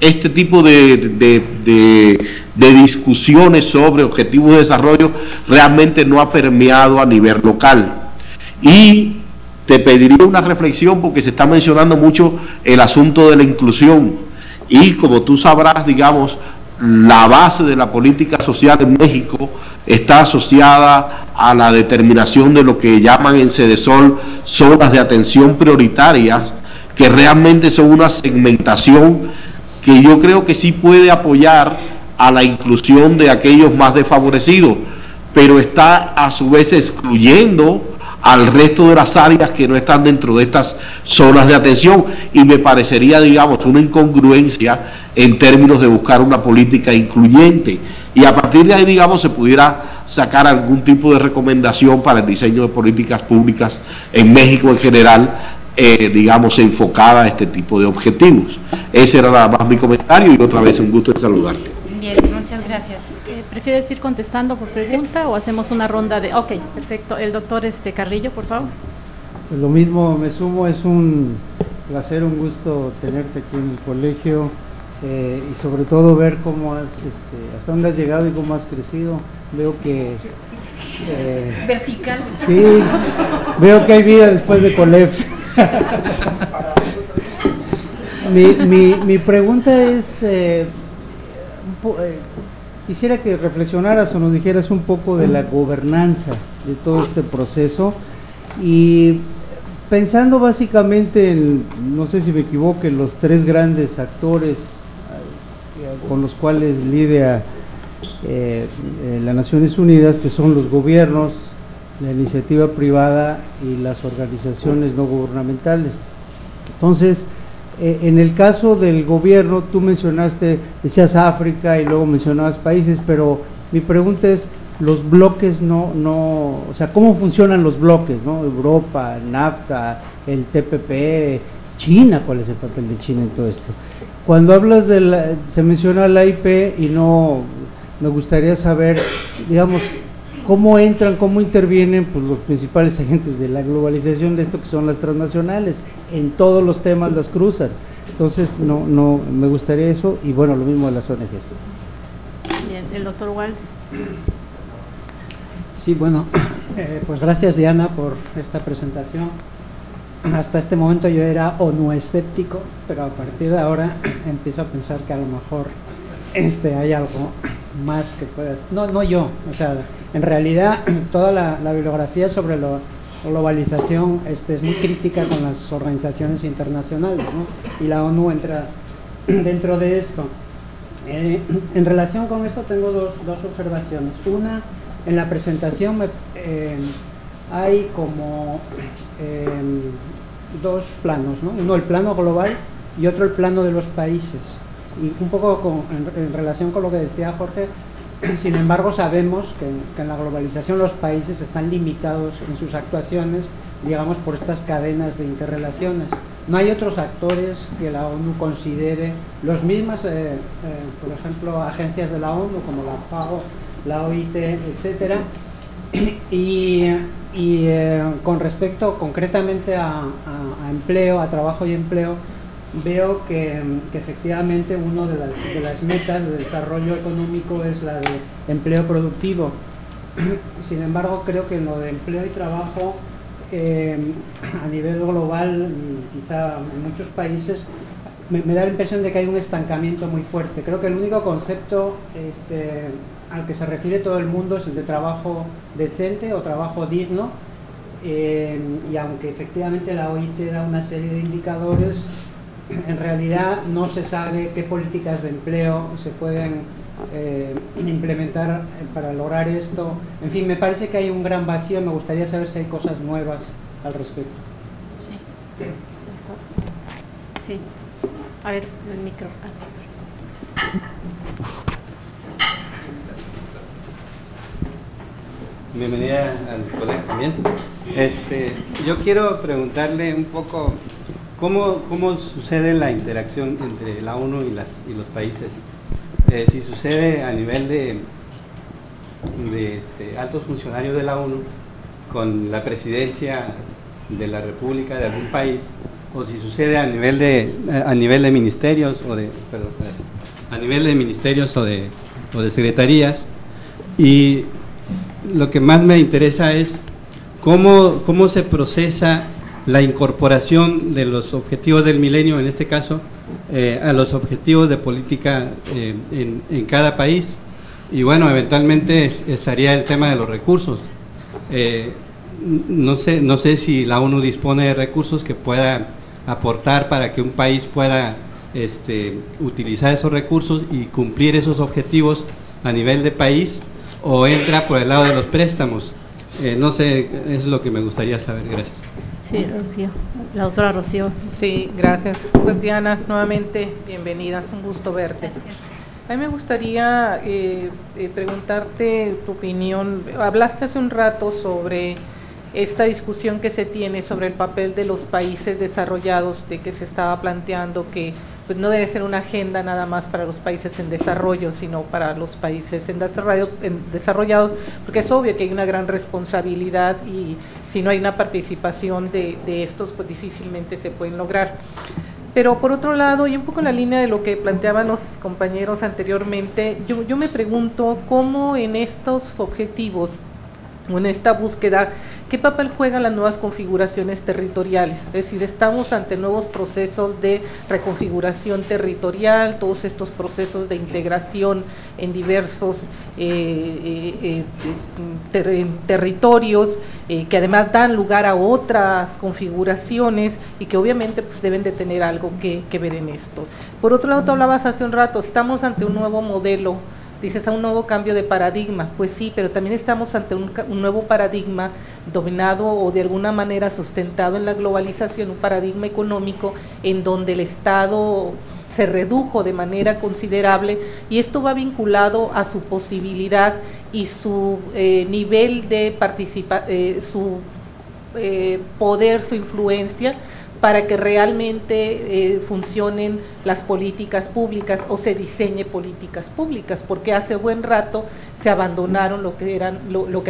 este tipo de discusiones sobre objetivos de desarrollo, realmente no ha permeado a nivel local. Y te pediría una reflexión porque se está mencionando mucho el asunto de la inclusión. Y como tú sabrás, digamos, la base de la política social en México está asociada a la determinación de lo que llaman en Cedesol zonas de atención prioritarias, que realmente son una segmentación que yo creo que sí puede apoyar a la inclusión de aquellos más desfavorecidos, pero está a su vez excluyendo al resto de las áreas que no están dentro de estas zonas de atención, y me parecería, digamos, una incongruencia en términos de buscar una política incluyente, y a partir de ahí, digamos, se pudiera sacar algún tipo de recomendación para el diseño de políticas públicas en México en general, digamos, enfocada a este tipo de objetivos. Ese era nada más mi comentario y otra vez un gusto de saludarte. Bien, muchas gracias. ¿Prefieres ir contestando por pregunta o hacemos una ronda de...? Ok, perfecto. El doctor Carrillo, por favor. Pues lo mismo, me sumo, es un placer, un gusto tenerte aquí en el colegio y sobre todo ver cómo has, hasta dónde has llegado y cómo has crecido. Veo que... vertical. Sí, veo que hay vida después de COLEF. Mi pregunta es... quisiera que reflexionaras o nos dijeras un poco de la gobernanza de todo este proceso y pensando básicamente en, no sé si me equivoco, en los tres grandes actores con los cuales lidia las Naciones Unidas, que son los gobiernos, la iniciativa privada y las organizaciones no gubernamentales. Entonces, en el caso del gobierno, tú mencionaste, decías África y luego mencionabas países, pero mi pregunta es, los bloques o sea, ¿cómo funcionan los bloques, no? Europa, NAFTA, el TPP, China, ¿cuál es el papel de China en todo esto? Cuando hablas se menciona la IP y no, me gustaría saber, digamos, cómo entran, cómo intervienen pues, los principales agentes de la globalización de esto que son las transnacionales, en todos los temas las cruzan. Entonces, no me gustaría eso, y bueno, lo mismo de las ONGs. Bien, el doctor Wald. Sí, bueno, pues gracias Diana por esta presentación. Hasta este momento yo era ONU escéptico, pero a partir de ahora empiezo a pensar que a lo mejor hay algo más que puedas. No yo, o sea, en realidad toda la bibliografía sobre la globalización es muy crítica con las organizaciones internacionales, ¿no? Y la ONU entra dentro de esto. En relación con esto tengo dos observaciones. Una, en la presentación hay como dos planos, ¿no? Uno el plano global y otro el plano de los países. Y un poco en relación con lo que decía Jorge, sin embargo sabemos que en la globalización los países están limitados en sus actuaciones, digamos, por estas cadenas de interrelaciones. No hay otros actores que la ONU considere, los mismos, por ejemplo, agencias de la ONU como la FAO, la OIT, etcétera. Y con respecto concretamente a empleo, a trabajo y empleo, veo que efectivamente una de las metas de desarrollo económico es la de empleo productivo. Sin embargo, creo que en lo de empleo y trabajo a nivel global y quizá en muchos países me da la impresión de que hay un estancamiento muy fuerte. Creo que el único concepto al que se refiere todo el mundo es el de trabajo decente o trabajo digno, y aunque efectivamente la OIT da una serie de indicadores, en realidad no se sabe qué políticas de empleo se pueden implementar para lograr esto. En fin, me parece que hay un gran vacío. Me gustaría saber si hay cosas nuevas al respecto. Sí. A ver, el micro. Bienvenida al colegio también. Yo quiero preguntarle un poco cómo sucede la interacción entre la ONU y los países. Si sucede a nivel de altos funcionarios de la ONU con la presidencia de la República de algún país, o si sucede a nivel de ministerios o de secretarías. Y lo que más me interesa es cómo se procesa la incorporación de los objetivos del milenio, en este caso, a los objetivos de política en cada país. Y bueno, eventualmente estaría el tema de los recursos. No sé si la ONU dispone de recursos que pueda aportar para que un país pueda utilizar esos recursos y cumplir esos objetivos a nivel de país, o entra por el lado de los préstamos. No sé, eso es lo que me gustaría saber. Gracias. Sí, Rocío. La doctora Rocío. Sí, gracias. Pues Diana, nuevamente bienvenida, es un gusto verte. Gracias. A mí me gustaría preguntarte tu opinión. Hablaste hace un rato sobre esta discusión que se tiene sobre el papel de los países desarrollados, de que se estaba planteando que pues no debe ser una agenda nada más para los países en desarrollo, sino para los países en desarrollados, porque es obvio que hay una gran responsabilidad y si no hay una participación de estos, pues difícilmente se pueden lograr. Pero por otro lado, y un poco en la línea de lo que planteaban los compañeros anteriormente, yo me pregunto cómo en estos objetivos o en esta búsqueda ¿Qué papel juegan las nuevas configuraciones territoriales? Es decir, estamos ante nuevos procesos de reconfiguración territorial, todos estos procesos de integración en diversos territorios, que además dan lugar a otras configuraciones y que obviamente pues deben de tener algo que ver en esto. Por otro lado, tú hablabas hace un rato, estamos ante un nuevo modelo, dices, a un nuevo cambio de paradigma. Pues sí, pero también estamos ante un nuevo paradigma dominado o de alguna manera sustentado en la globalización, un paradigma económico en donde el Estado se redujo de manera considerable, y esto va vinculado a su posibilidad y su nivel de participación, su poder, su influencia, para que realmente funcionen las políticas públicas o se diseñe políticas públicas, porque hace buen rato se abandonaron lo que era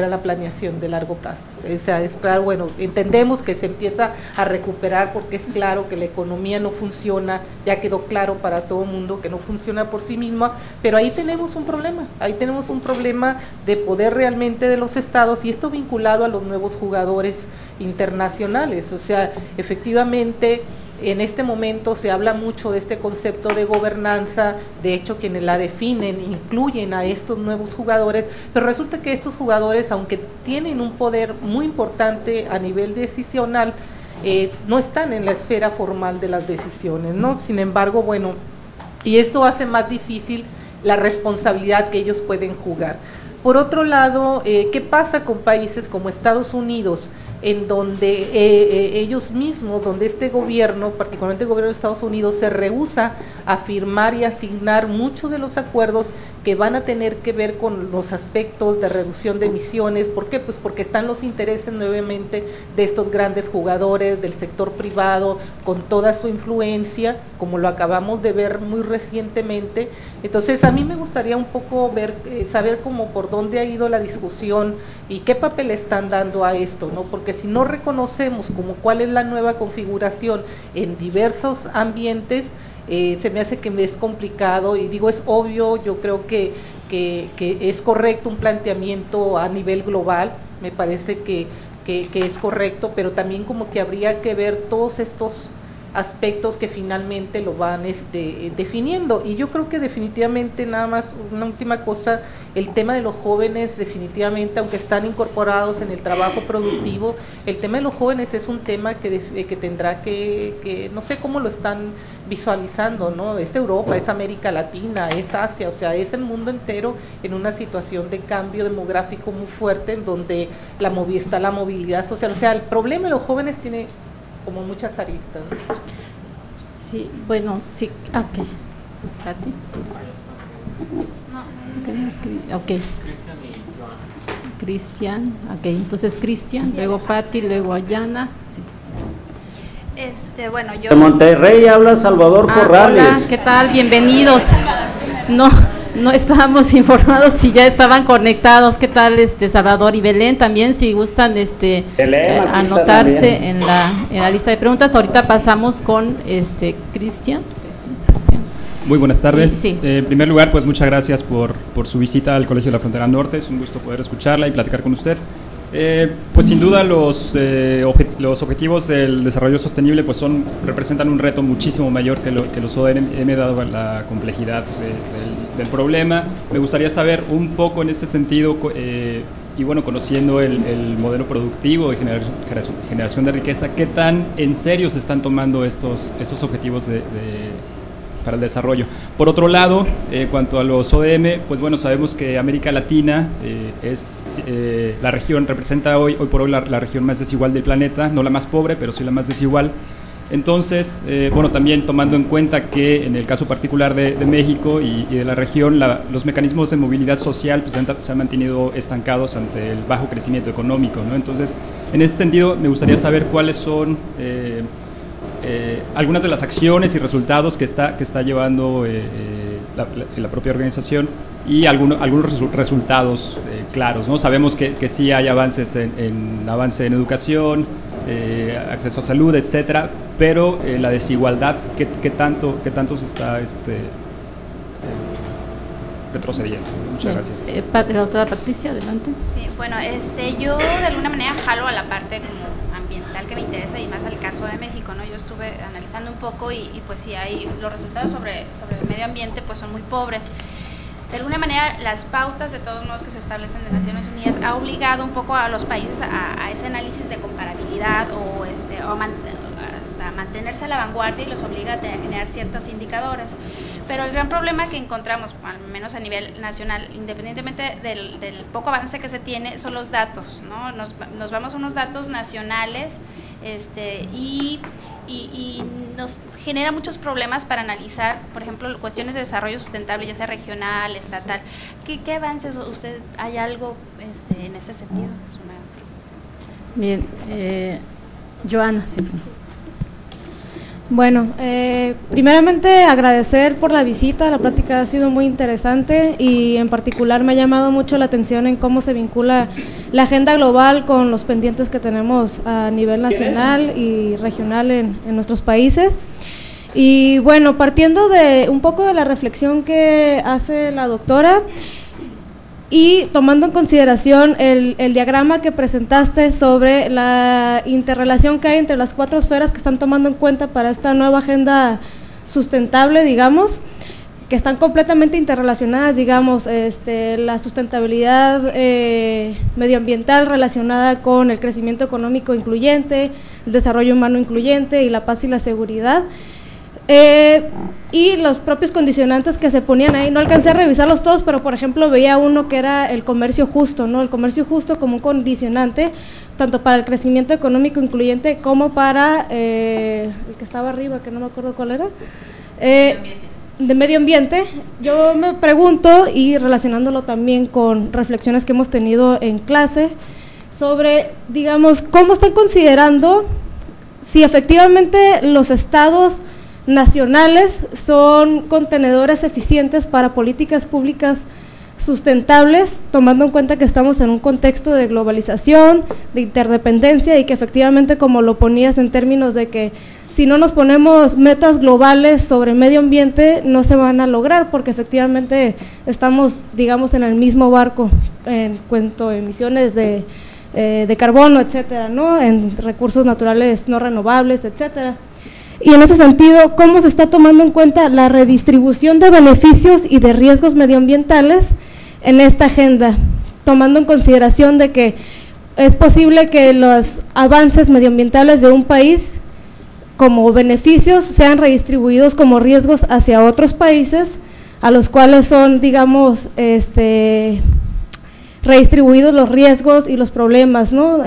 la planeación de largo plazo. O sea, es claro, bueno, entendemos que se empieza a recuperar porque es claro que la economía no funciona, ya quedó claro para todo el mundo que no funciona por sí misma, pero ahí tenemos un problema de poder realmente de los estados, y esto vinculado a los nuevos jugadores internacionales. O sea, efectivamente en este momento se habla mucho de este concepto de gobernanza, de hecho quienes la definen incluyen a estos nuevos jugadores, pero resulta que estos jugadores, aunque tienen un poder muy importante a nivel decisional, no están en la esfera formal de las decisiones, ¿no? Sin embargo, bueno, y esto hace más difícil la responsabilidad que ellos pueden jugar. Por otro lado, ¿qué pasa con países como Estados Unidos, en donde ellos mismos, donde este gobierno, particularmente el gobierno de Estados Unidos, se rehúsa a firmar y asignar muchos de los acuerdos que van a tener que ver con los aspectos de reducción de emisiones? ¿Por qué? Pues porque están los intereses nuevamente de estos grandes jugadores del sector privado, con toda su influencia, como lo acabamos de ver muy recientemente. Entonces a mí me gustaría un poco ver, saber cómo por dónde ha ido la discusión y qué papel están dando a esto, ¿no? Porque si no reconocemos como cuál es la nueva configuración en diversos ambientes, se me hace que me es complicado, y digo, es obvio, yo creo que es correcto un planteamiento a nivel global, me parece que es correcto, pero también como que habría que ver todos estos aspectos que finalmente lo van definiendo. Y yo creo que definitivamente, nada más una última cosa, el tema de los jóvenes definitivamente, aunque están incorporados en el trabajo productivo, el tema de los jóvenes es un tema que tendrá que no sé cómo lo están visualizando, ¿no? Es Europa, es América Latina, es Asia, o sea, es el mundo entero en una situación de cambio demográfico muy fuerte, en donde está la movilidad social. O sea, el problema de los jóvenes tiene como muchas aristas, ¿no? Sí, bueno, sí, ok. ¿Pati? Ok. Cristian, ok, entonces Cristian, luego Pati, luego Ayana. Sí. Bueno, yo... De Monterrey habla Salvador Corrales. Hola, ¿qué tal? Bienvenidos. No estábamos informados si ya estaban conectados. ¿Qué tal, Salvador y Belén? También, si gustan anotarse en la lista de preguntas. Ahorita pasamos con Cristian. Muy buenas tardes. Sí. En primer lugar, pues muchas gracias por su visita al Colegio de la Frontera Norte. Es un gusto poder escucharla y platicar con usted. Pues sin duda los objetivos del desarrollo sostenible pues representan un reto muchísimo mayor que los ODM, dado la complejidad del problema. Me gustaría saber un poco en este sentido, y bueno, conociendo el modelo productivo de generación de riqueza, ¿qué tan en serio se están tomando estos objetivos para el desarrollo? Por otro lado, cuanto a los ODM, pues bueno, sabemos que América Latina es la región, representa hoy por hoy la región más desigual del planeta, no la más pobre, pero sí la más desigual. Entonces, bueno, también tomando en cuenta que en el caso particular de México y de la región, los mecanismos de movilidad social pues, se han mantenido estancados ante el bajo crecimiento económico, ¿no? Entonces, en ese sentido, me gustaría saber cuáles son algunas de las acciones y resultados que está llevando la propia organización, y algunos resultados claros, ¿no? Sabemos que sí hay avances en educación, acceso a salud, etcétera, pero la desigualdad, ¿qué tanto se está retrocediendo. Muchas gracias. La doctora Patricia, adelante. Sí, bueno, yo de alguna manera jalo a la parte como ambiental que me interesa y más al caso de México, ¿no? Yo estuve analizando un poco y pues sí, hay los resultados sobre el medio ambiente pues son muy pobres. De alguna manera, las pautas de todos modos que se establecen de Naciones Unidas ha obligado un poco a los países a ese análisis de comparabilidad o hasta mantenerse a la vanguardia y los obliga a generar ciertos indicadores. Pero el gran problema que encontramos, al menos a nivel nacional, independientemente del poco avance que se tiene, son los datos, ¿no? Nos vamos a unos datos nacionales y nos genera muchos problemas para analizar, por ejemplo, cuestiones de desarrollo sustentable, ya sea regional, estatal. ¿Qué avances ustedes, hay algo en ese sentido? Bien, Joana, sí. Bueno, primeramente agradecer por la visita, la plática ha sido muy interesante y en particular me ha llamado mucho la atención en cómo se vincula la agenda global con los pendientes que tenemos a nivel nacional y regional en nuestros países. Y bueno, partiendo de un poco de la reflexión que hace la doctora y tomando en consideración el diagrama que presentaste sobre la interrelación que hay entre las 4 esferas que están tomando en cuenta para esta nueva agenda sustentable, digamos, que están completamente interrelacionadas, digamos, la sustentabilidad medioambiental relacionada con el crecimiento económico incluyente, el desarrollo humano incluyente y la paz y la seguridad. Y los propios condicionantes que se ponían ahí, no alcancé a revisarlos todos, pero por ejemplo veía uno que era el comercio justo, ¿no? El comercio justo como un condicionante, tanto para el crecimiento económico incluyente como para el que estaba arriba, que no me acuerdo cuál era, de medio ambiente. Yo me pregunto, y relacionándolo también con reflexiones que hemos tenido en clase, sobre, digamos, cómo están considerando si efectivamente los estados nacionales son contenedores eficientes para políticas públicas sustentables, tomando en cuenta que estamos en un contexto de globalización, de interdependencia y que efectivamente, como lo ponías en términos de que si no nos ponemos metas globales sobre medio ambiente no se van a lograr, porque efectivamente estamos, digamos, en el mismo barco en cuanto a emisiones de carbono, etcétera, ¿no? En recursos naturales no renovables, etcétera. Y en ese sentido, ¿cómo se está tomando en cuenta la redistribución de beneficios y de riesgos medioambientales en esta agenda? Tomando en consideración de que es posible que los avances medioambientales de un país como beneficios sean redistribuidos como riesgos hacia otros países, a los cuales son, digamos, redistribuidos los riesgos y los problemas, ¿no?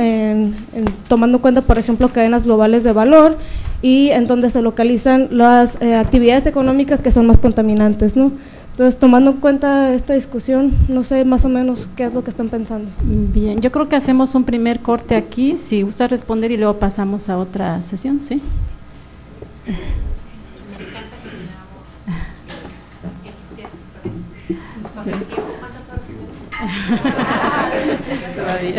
Tomando en cuenta, por ejemplo, cadenas globales de valor y en donde se localizan las actividades económicas que son más contaminantes, ¿no? Entonces, tomando en cuenta esta discusión, no sé más o menos qué es lo que están pensando. Bien, yo creo que hacemos un primer corte aquí, si gusta responder, y luego pasamos a otra sesión, ¿sí? Me encanta que seamos entusiastas con el tiempo. ¿Cuántas horas? Todavía.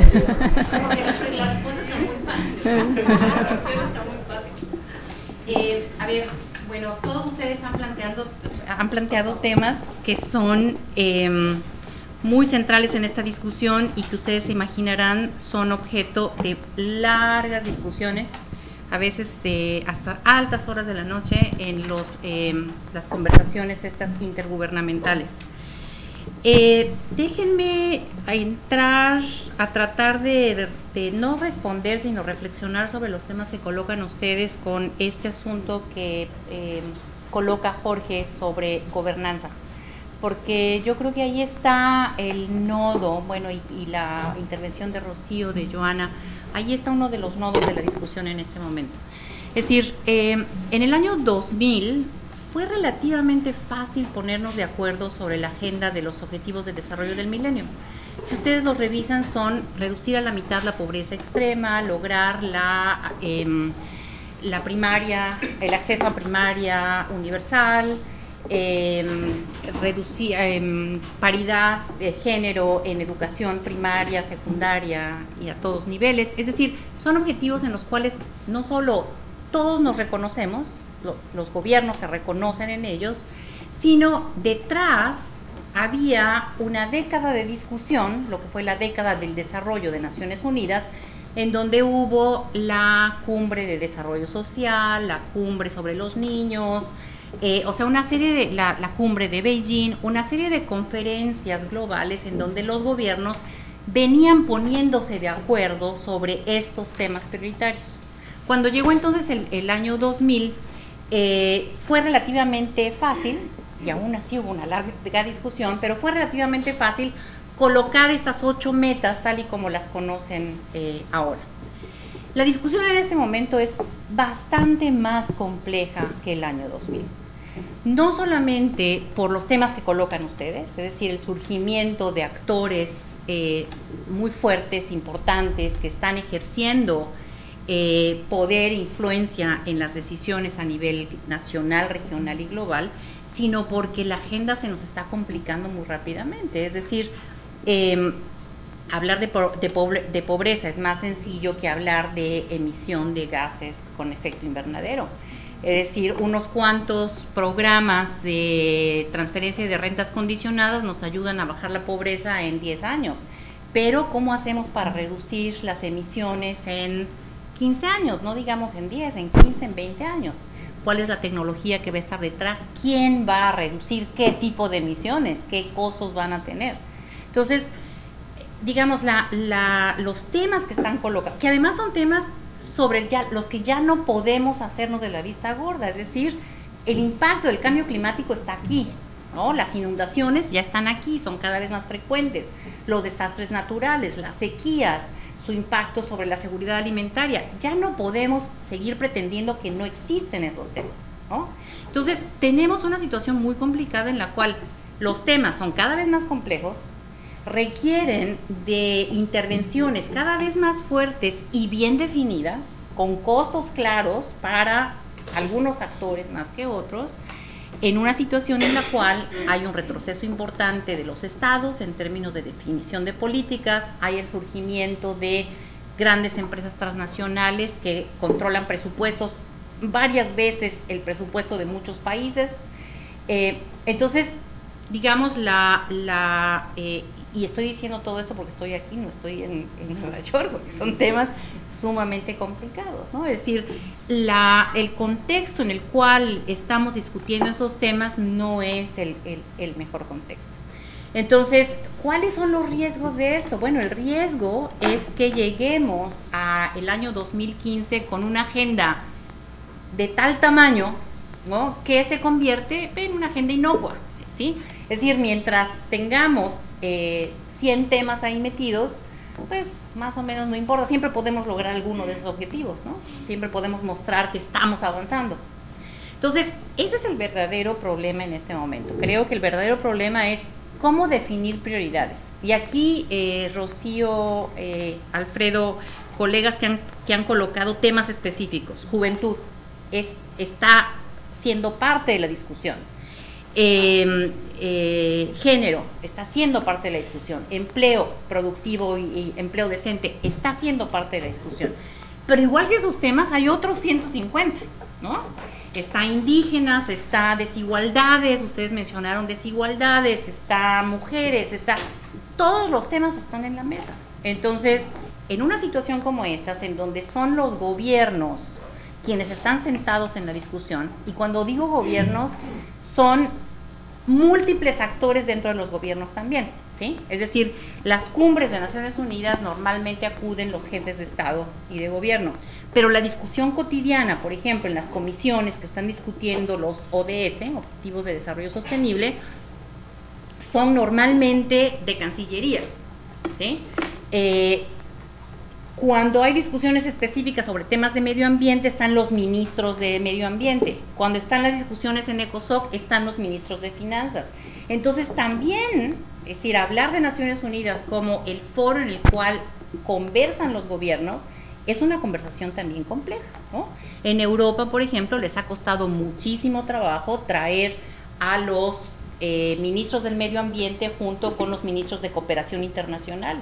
Porque la respuesta está muy fácil. La reflexión está muy fácil. A ver, bueno, todos ustedes han planteado temas que son muy centrales en esta discusión y que ustedes se imaginarán son objeto de largas discusiones, a veces hasta altas horas de la noche en las conversaciones estas intergubernamentales. Déjenme entrar a tratar de no responder, sino reflexionar sobre los temas que colocan ustedes con este asunto que coloca Jorge sobre gobernanza, porque yo creo que ahí está el nodo, bueno, y la intervención de Rocío, de Joana, ahí está uno de los nodos de la discusión en este momento. Es decir, en el año 2000 fue relativamente fácil ponernos de acuerdo sobre la agenda de los objetivos de desarrollo del milenio. Si ustedes los revisan, son reducir a la mitad la pobreza extrema, lograr la primaria, el acceso a primaria universal, reducir paridad de género en educación primaria, secundaria y a todos niveles. Es decir, son objetivos en los cuales no solo todos nos reconocemos, los gobiernos se reconocen en ellos, sino detrás había una década de discusión, lo que fue la década del desarrollo de Naciones Unidas, en donde hubo la cumbre de desarrollo social, la cumbre sobre los niños, o sea, una serie de, la cumbre de Beijing, una serie de conferencias globales en donde los gobiernos venían poniéndose de acuerdo sobre estos temas prioritarios. Cuando llegó entonces el año 2000, fue relativamente fácil, y aún así hubo una larga discusión, pero fue relativamente fácil colocar estas 8 metas tal y como las conocen ahora. La discusión en este momento es bastante más compleja que el año 2000. No solamente por los temas que colocan ustedes, es decir, el surgimiento de actores muy fuertes, importantes, que están ejerciendo poder e influencia en las decisiones a nivel nacional, regional y global, sino porque la agenda se nos está complicando muy rápidamente. Es decir, hablar de pobreza es más sencillo que hablar de emisión de gases con efecto invernadero. Es decir, unos cuantos programas de transferencia de rentas condicionadas nos ayudan a bajar la pobreza en 10 años. Pero, ¿cómo hacemos para reducir las emisiones en 15 años? No digamos en 10, en 15, en 20 años. ¿Cuál es la tecnología que va a estar detrás? ¿Quién va a reducir qué tipo de emisiones? ¿Qué costos van a tener? Entonces, digamos, los temas que están colocados, que además son temas sobre los que ya no podemos hacernos de la vista gorda, es decir, el impacto del cambio climático está aquí, ¿no? Las inundaciones ya están aquí, son cada vez más frecuentes, los desastres naturales, las sequías, su impacto sobre la seguridad alimentaria, ya no podemos seguir pretendiendo que no existen esos temas, ¿no? Entonces, tenemos una situación muy complicada en la cual los temas son cada vez más complejos, requieren de intervenciones cada vez más fuertes y bien definidas, con costos claros para algunos actores más que otros, en una situación en la cual hay un retroceso importante de los estados en términos de definición de políticas, hay el surgimiento de grandes empresas transnacionales que controlan presupuestos, varias veces el presupuesto de muchos países. Entonces, digamos, y estoy diciendo todo esto porque estoy aquí, no estoy en Nueva York, porque son temas sumamente complicados, ¿no? Es decir, el contexto en el cual estamos discutiendo esos temas no es el mejor contexto. Entonces, ¿cuáles son los riesgos de esto? Bueno, el riesgo es que lleguemos al año 2015 con una agenda de tal tamaño, ¿no?, que se convierte en una agenda inocua, ¿sí? Es decir, mientras tengamos 100 temas ahí metidos, pues más o menos no importa, siempre podemos lograr alguno de esos objetivos, ¿no? Siempre podemos mostrar que estamos avanzando. Entonces, ese es el verdadero problema en este momento. Creo que el verdadero problema es cómo definir prioridades. Y aquí, Rocío, Alfredo, colegas que han colocado temas específicos. Juventud está siendo parte de la discusión. Género está siendo parte de la discusión, empleo productivo y empleo decente está siendo parte de la discusión, pero igual que esos temas hay otros 150, ¿no? Está indígenas, está desigualdades, ustedes mencionaron desigualdades, está mujeres, todos los temas están en la mesa. Entonces, en una situación como estas, en donde son los gobiernos quienes están sentados en la discusión, y cuando digo gobiernos, son múltiples actores dentro de los gobiernos también, ¿sí? Es decir, las cumbres de Naciones Unidas normalmente acuden los jefes de Estado y de gobierno, pero la discusión cotidiana, por ejemplo, en las comisiones que están discutiendo los ODS, Objetivos de Desarrollo Sostenible, son normalmente de Cancillería, ¿sí? Cuando hay discusiones específicas sobre temas de medio ambiente, están los ministros de medio ambiente. Cuando están las discusiones en ECOSOC, están los ministros de finanzas. Entonces también, es decir, hablar de Naciones Unidas como el foro en el cual conversan los gobiernos, es una conversación también compleja, ¿no? En Europa, por ejemplo, les ha costado muchísimo trabajo traer a los ministros del medio ambiente junto con los ministros de cooperación internacional.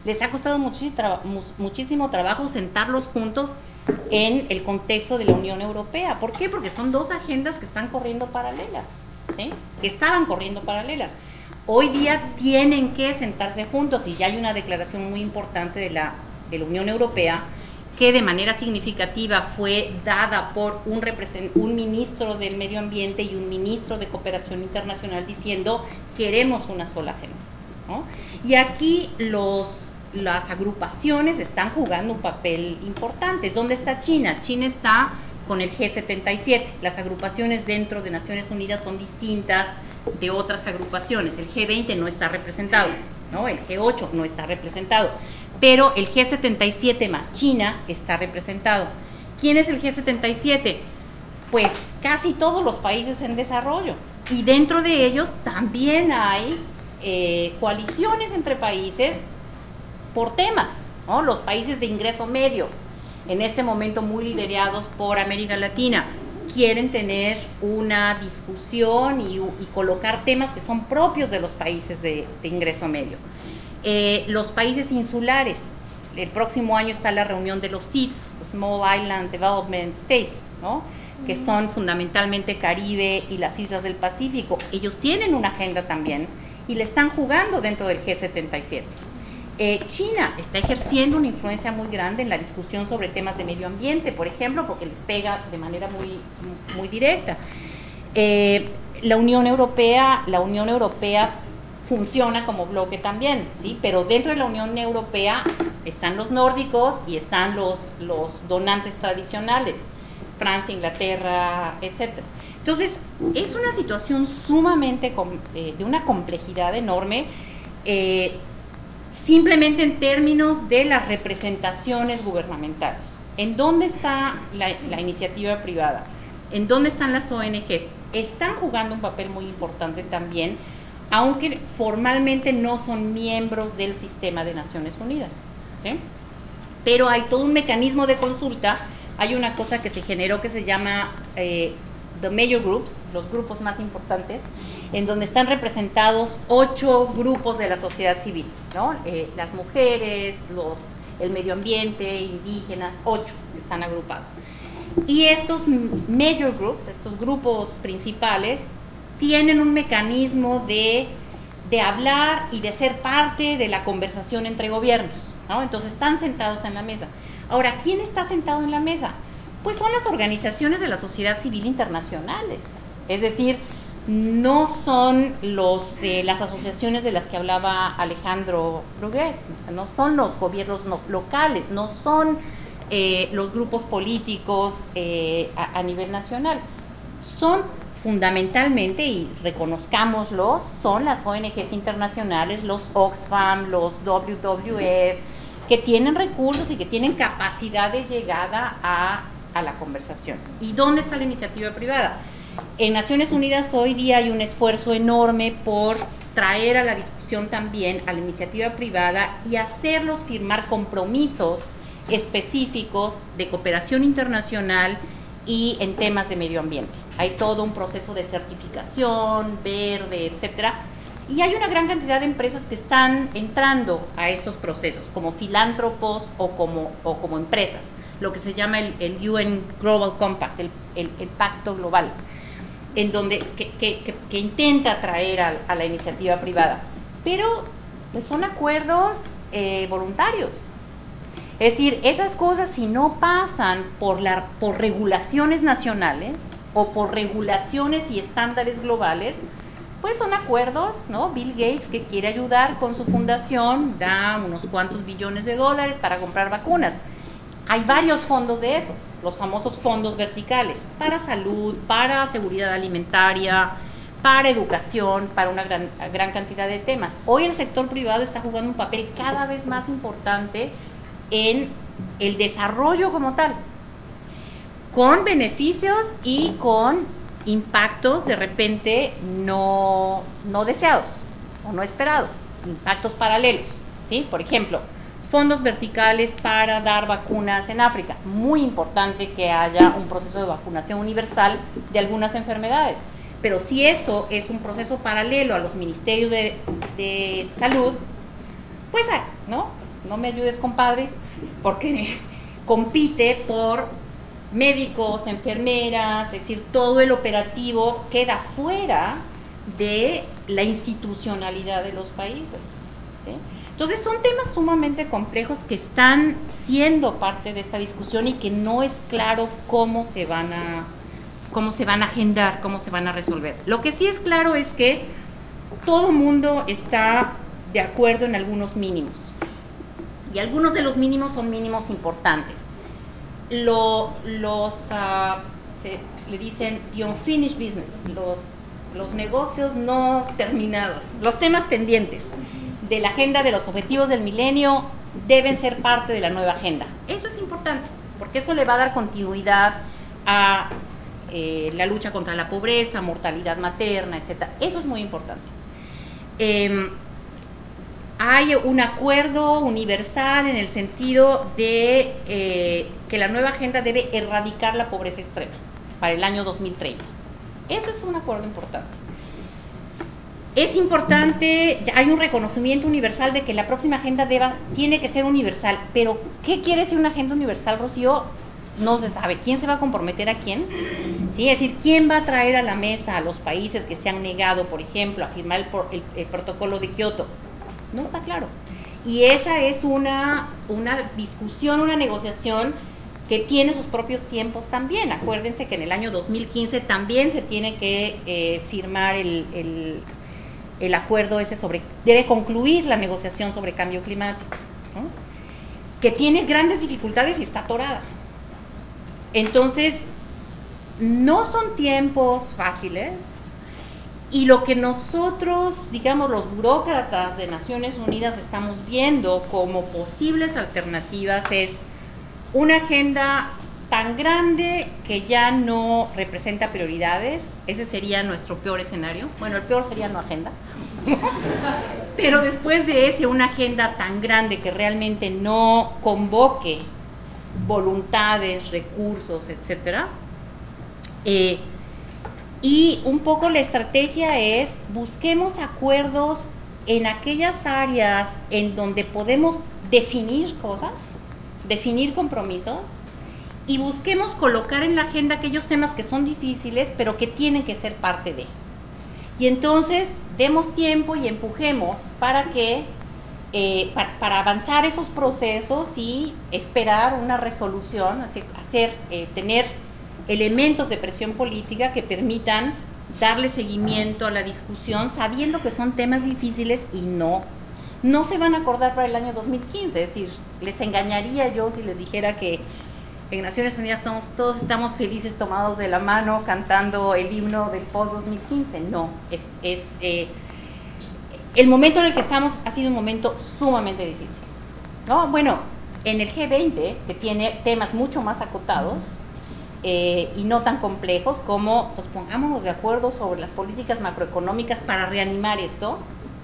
Les ha costado muchísimo trabajo sentarlos juntos en el contexto de la Unión Europea. ¿Por qué? Porque son dos agendas que están corriendo paralelas, ¿sí? Que estaban corriendo paralelas. hoy día tienen que sentarse juntos, y ya hay una declaración muy importante de la Unión Europea que de manera significativa fue dada por un ministro del Medio Ambiente y un ministro de Cooperación Internacional diciendo queremos una sola agenda, ¿no? Y aquí las agrupaciones están jugando un papel importante. ¿Dónde está China? China está con el G77. Las agrupaciones dentro de Naciones Unidas son distintas de otras agrupaciones. El G20 no está representado, ¿no? El G8 no está representado, pero el G77 más China está representado. ¿Quién es el G77? Pues casi todos los países en desarrollo, y dentro de ellos también hay coaliciones entre países por temas, ¿no? Los países de ingreso medio, en este momento muy liderados por América Latina, quieren tener una discusión y colocar temas que son propios de los países de ingreso medio. Los países insulares, el próximo año está la reunión de los SIDS, Small Island Development States, ¿no? Que son fundamentalmente Caribe y las islas del Pacífico. Ellos tienen una agenda también y le están jugando dentro del G77. China está ejerciendo una influencia muy grande en la discusión sobre temas de medio ambiente, por ejemplo, porque les pega de manera muy directa. La Unión Europea funciona como bloque también, ¿sí? Pero dentro de la Unión Europea están los nórdicos y están los donantes tradicionales, Francia, Inglaterra, etc. Entonces, es una situación sumamente de una complejidad enorme, simplemente en términos de las representaciones gubernamentales. ¿En dónde está la iniciativa privada? ¿En dónde están las ONGs? Están jugando un papel muy importante también, aunque formalmente no son miembros del sistema de Naciones Unidas, ¿sí? Pero hay todo un mecanismo de consulta. Hay una cosa que se generó que se llama The Major Groups, los grupos más importantes, en donde están representados 8 grupos de la sociedad civil, ¿no? Las mujeres, el medio ambiente, indígenas, 8 están agrupados. Y estos Major Groups, estos grupos principales, tienen un mecanismo de hablar y de ser parte de la conversación entre gobiernos, ¿no? Entonces están sentados en la mesa. Ahora, ¿quién está sentado en la mesa? Pues son las organizaciones de la sociedad civil internacionales, es decir, no son las asociaciones de las que hablaba Alejandro Brugués, no son los gobiernos locales, no son los grupos políticos a nivel nacional, son fundamentalmente, y reconozcámoslos, son las ONGs internacionales, los Oxfam, los WWF, que tienen recursos y que tienen capacidad de llegada a la conversación. ¿Y dónde está la iniciativa privada? En Naciones Unidas hoy día hay un esfuerzo enorme por traer a la discusión también a la iniciativa privada y hacerlos firmar compromisos específicos de cooperación internacional y en temas de medio ambiente. Hay todo un proceso de certificación verde, etcétera, y hay una gran cantidad de empresas que están entrando a estos procesos como filántropos o como empresas, lo que se llama el UN Global Compact, el pacto global, en donde que intenta atraer a la iniciativa privada, pero pues son acuerdos voluntarios. Es decir, esas cosas, si no pasan por regulaciones nacionales o por regulaciones y estándares globales, pues son acuerdos, ¿no? Bill Gates, que quiere ayudar con su fundación, da unos cuantos billones de dólares para comprar vacunas. Hay varios fondos de esos, los famosos fondos verticales, para salud, para seguridad alimentaria, para educación, para una gran cantidad de temas. Hoy el sector privado está jugando un papel cada vez más importante en el desarrollo como tal, con beneficios y con impactos de repente no deseados o no esperados, impactos paralelos, ¿sí? Por ejemplo, fondos verticales para dar vacunas en África. Muy importante que haya un proceso de vacunación universal de algunas enfermedades, pero si eso es un proceso paralelo a los ministerios de salud, pues no me ayudes, compadre, porque compite por médicos, enfermeras, es decir, todo el operativo queda fuera de la institucionalidad de los países, ¿sí? Entonces son temas sumamente complejos que están siendo parte de esta discusión y que no es claro cómo se van a agendar, cómo se van a resolver. Lo que sí es claro es que todo el mundo está de acuerdo en algunos mínimos, y algunos de los mínimos son mínimos importantes. Le dicen the unfinished business, los negocios no terminados, los temas pendientes de la agenda de los objetivos del milenio deben ser parte de la nueva agenda. Eso es importante, porque eso le va a dar continuidad a la lucha contra la pobreza, mortalidad materna, etc. Eso es muy importante. Hay un acuerdo universal en el sentido de que la nueva agenda debe erradicar la pobreza extrema para el año 2030. Eso es un acuerdo importante. Es importante, hay un reconocimiento universal de que la próxima agenda tiene que ser universal, pero ¿qué quiere decir una agenda universal, Rocío? No se sabe. ¿Quién se va a comprometer a quién? ¿Sí? Es decir, ¿quién va a traer a la mesa a los países que se han negado, por ejemplo, a firmar el protocolo de Kioto? No está claro. Y esa es una discusión, una negociación que tiene sus propios tiempos también. Acuérdense que en el año 2015 también se tiene que firmar el acuerdo ese debe concluir la negociación sobre cambio climático, ¿no? Que tiene grandes dificultades y está atorada. Entonces, no son tiempos fáciles, y lo que nosotros, digamos, los burócratas de Naciones Unidas estamos viendo como posibles alternativas es una agenda tan grande que ya no representa prioridades. Ese sería nuestro peor escenario. Bueno, el peor sería no agenda. Pero después de ese, una agenda tan grande que realmente no convoque voluntades, recursos, etcétera. Y un poco la estrategia es busquemos acuerdos en aquellas áreas en donde podemos definir cosas, definir compromisos, y busquemos colocar en la agenda aquellos temas que son difíciles pero que tienen que ser parte de. Y entonces demos tiempo y empujemos para que para avanzar esos procesos y esperar una resolución, tener elementos de presión política que permitan darle seguimiento a la discusión, sabiendo que son temas difíciles y no se van a acordar para el año 2015. Es decir, les engañaría yo si les dijera que en Naciones Unidas todos estamos felices tomados de la mano cantando el himno del post-2015. No, el momento en el que estamos ha sido un momento sumamente difícil, ¿no? Bueno, en el G20, que tiene temas mucho más acotados y no tan complejos como, pues pongámonos de acuerdo sobre las políticas macroeconómicas para reanimar esto,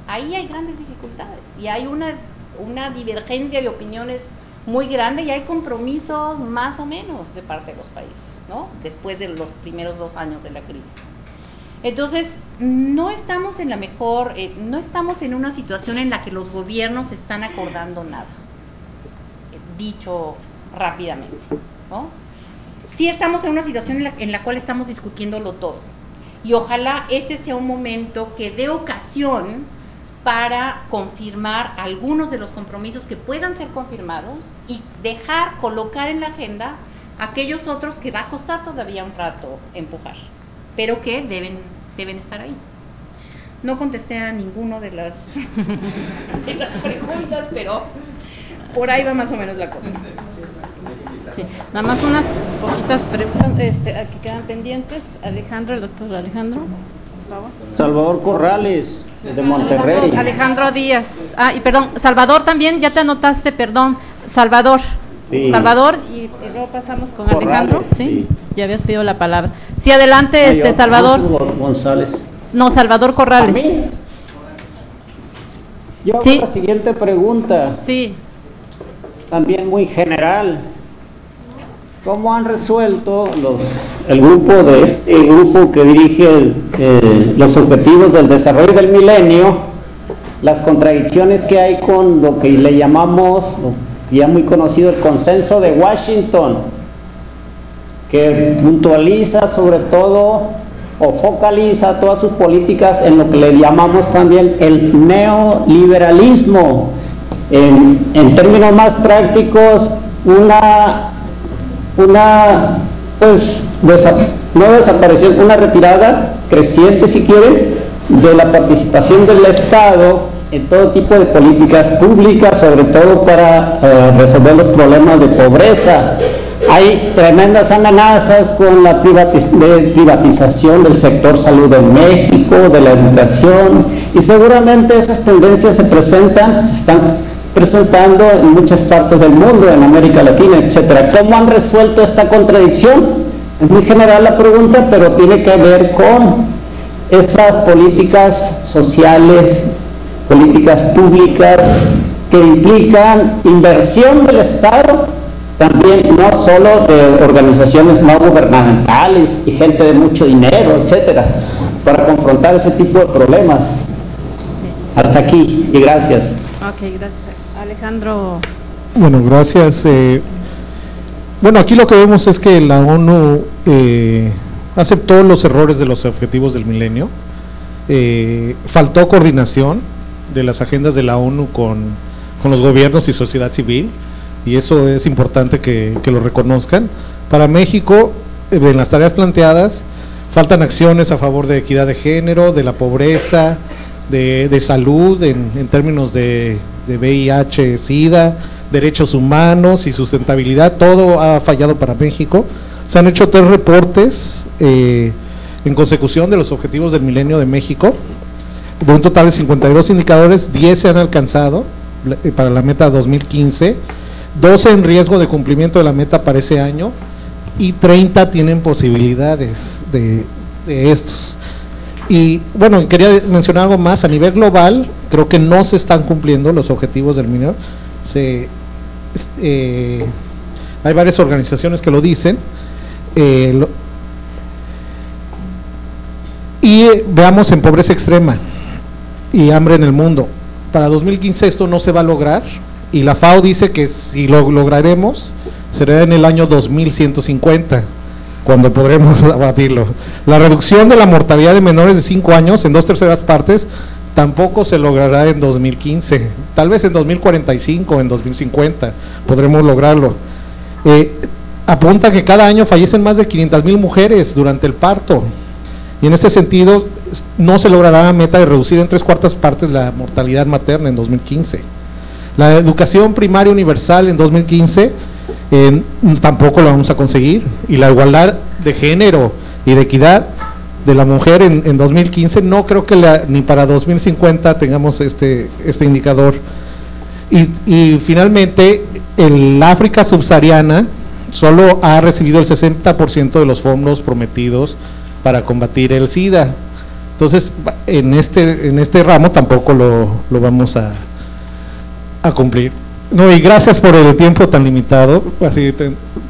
ahí hay grandes dificultades y hay una divergencia de opiniones muy grande y hay compromisos más o menos de parte de los países, ¿no? Después de los primeros 2 años de la crisis. Entonces, no estamos en la mejor, no estamos en una situación en la que los gobiernos están acordando nada, dicho rápidamente, ¿no? Sí estamos en una situación en la cual estamos discutiéndolo todo, y ojalá ese sea un momento que dé ocasión para confirmar algunos de los compromisos que puedan ser confirmados y colocar en la agenda aquellos otros que va a costar todavía un rato empujar, pero que deben estar ahí. No contesté a ninguno de las preguntas, pero por ahí va más o menos la cosa. Sí, nada más unas poquitas preguntas que quedan pendientes. Alejandro, el doctor Alejandro, por favor. Salvador Corrales, de Monterrey. Alejandro Díaz. Y perdón, Salvador también, ya te anotaste, perdón. Salvador. Sí. Salvador, y luego pasamos con Corrales, Alejandro. ¿Sí? Ya habías pedido la palabra. Sí, adelante, Salvador. González. No, Salvador Corrales. ¿A mí? Yo hago la siguiente pregunta. Sí. También muy general. ¿Cómo han resuelto el grupo que dirige los objetivos del desarrollo del milenio, las contradicciones que hay con lo que le llamamos, ya muy conocido, el consenso de Washington, que puntualiza sobre todo o focaliza todas sus políticas en lo que le llamamos también el neoliberalismo. En términos más prácticos, una retirada creciente, si quieren, de la participación del Estado en todo tipo de políticas públicas, sobre todo para resolver los problemas de pobreza. Hay tremendas amenazas con la privatización del sector salud en México, de la educación, y seguramente esas tendencias se están presentando en muchas partes del mundo, en América Latina, etcétera. ¿Cómo han resuelto esta contradicción? Es muy general la pregunta, pero tiene que ver con esas políticas sociales, políticas públicas que implican inversión del Estado, también no solo de organizaciones no gubernamentales y gente de mucho dinero, etcétera, para confrontar ese tipo de problemas. Hasta aquí y gracias. Ok, gracias. Alejandro. Bueno, gracias. Bueno, aquí lo que vemos es que la ONU aceptó los errores de los objetivos del milenio. Faltó coordinación de las agendas de la ONU con los gobiernos y sociedad civil, y eso es importante que lo reconozcan. Para México, en las tareas planteadas, faltan acciones a favor de equidad de género, de la pobreza, de salud en términos de VIH, SIDA, derechos humanos y sustentabilidad. Todo ha fallado para México. Se han hecho 3 reportes en consecución de los objetivos del milenio de México. De un total de 52 indicadores, 10 se han alcanzado para la meta 2015, 12 en riesgo de cumplimiento de la meta para ese año y 30 tienen posibilidades de estos. Y bueno, quería mencionar algo más. A nivel global, creo que no se están cumpliendo los objetivos del milenio. Hay varias organizaciones que lo dicen. Y veamos en pobreza extrema y hambre en el mundo. Para 2015 esto no se va a lograr, y la FAO dice que si lo lograremos será en el año 2150 cuando podremos abatirlo. La reducción de la mortalidad de menores de 5 años en 2/3 partes tampoco se logrará en 2015, tal vez en 2045 o en 2050 podremos lograrlo. Apunta que cada año fallecen más de 500,000 mujeres durante el parto, y en este sentido no se logrará la meta de reducir en 3/4 partes la mortalidad materna en 2015. La educación primaria universal en 2015 tampoco la vamos a conseguir, y la igualdad de género y de equidad de la mujer en 2015 no creo que ni para 2050 tengamos este indicador. Y finalmente, el África subsahariana solo ha recibido el 60% de los fondos prometidos para combatir el SIDA. Entonces, en este ramo tampoco lo vamos a cumplir. No, y gracias por el tiempo tan limitado,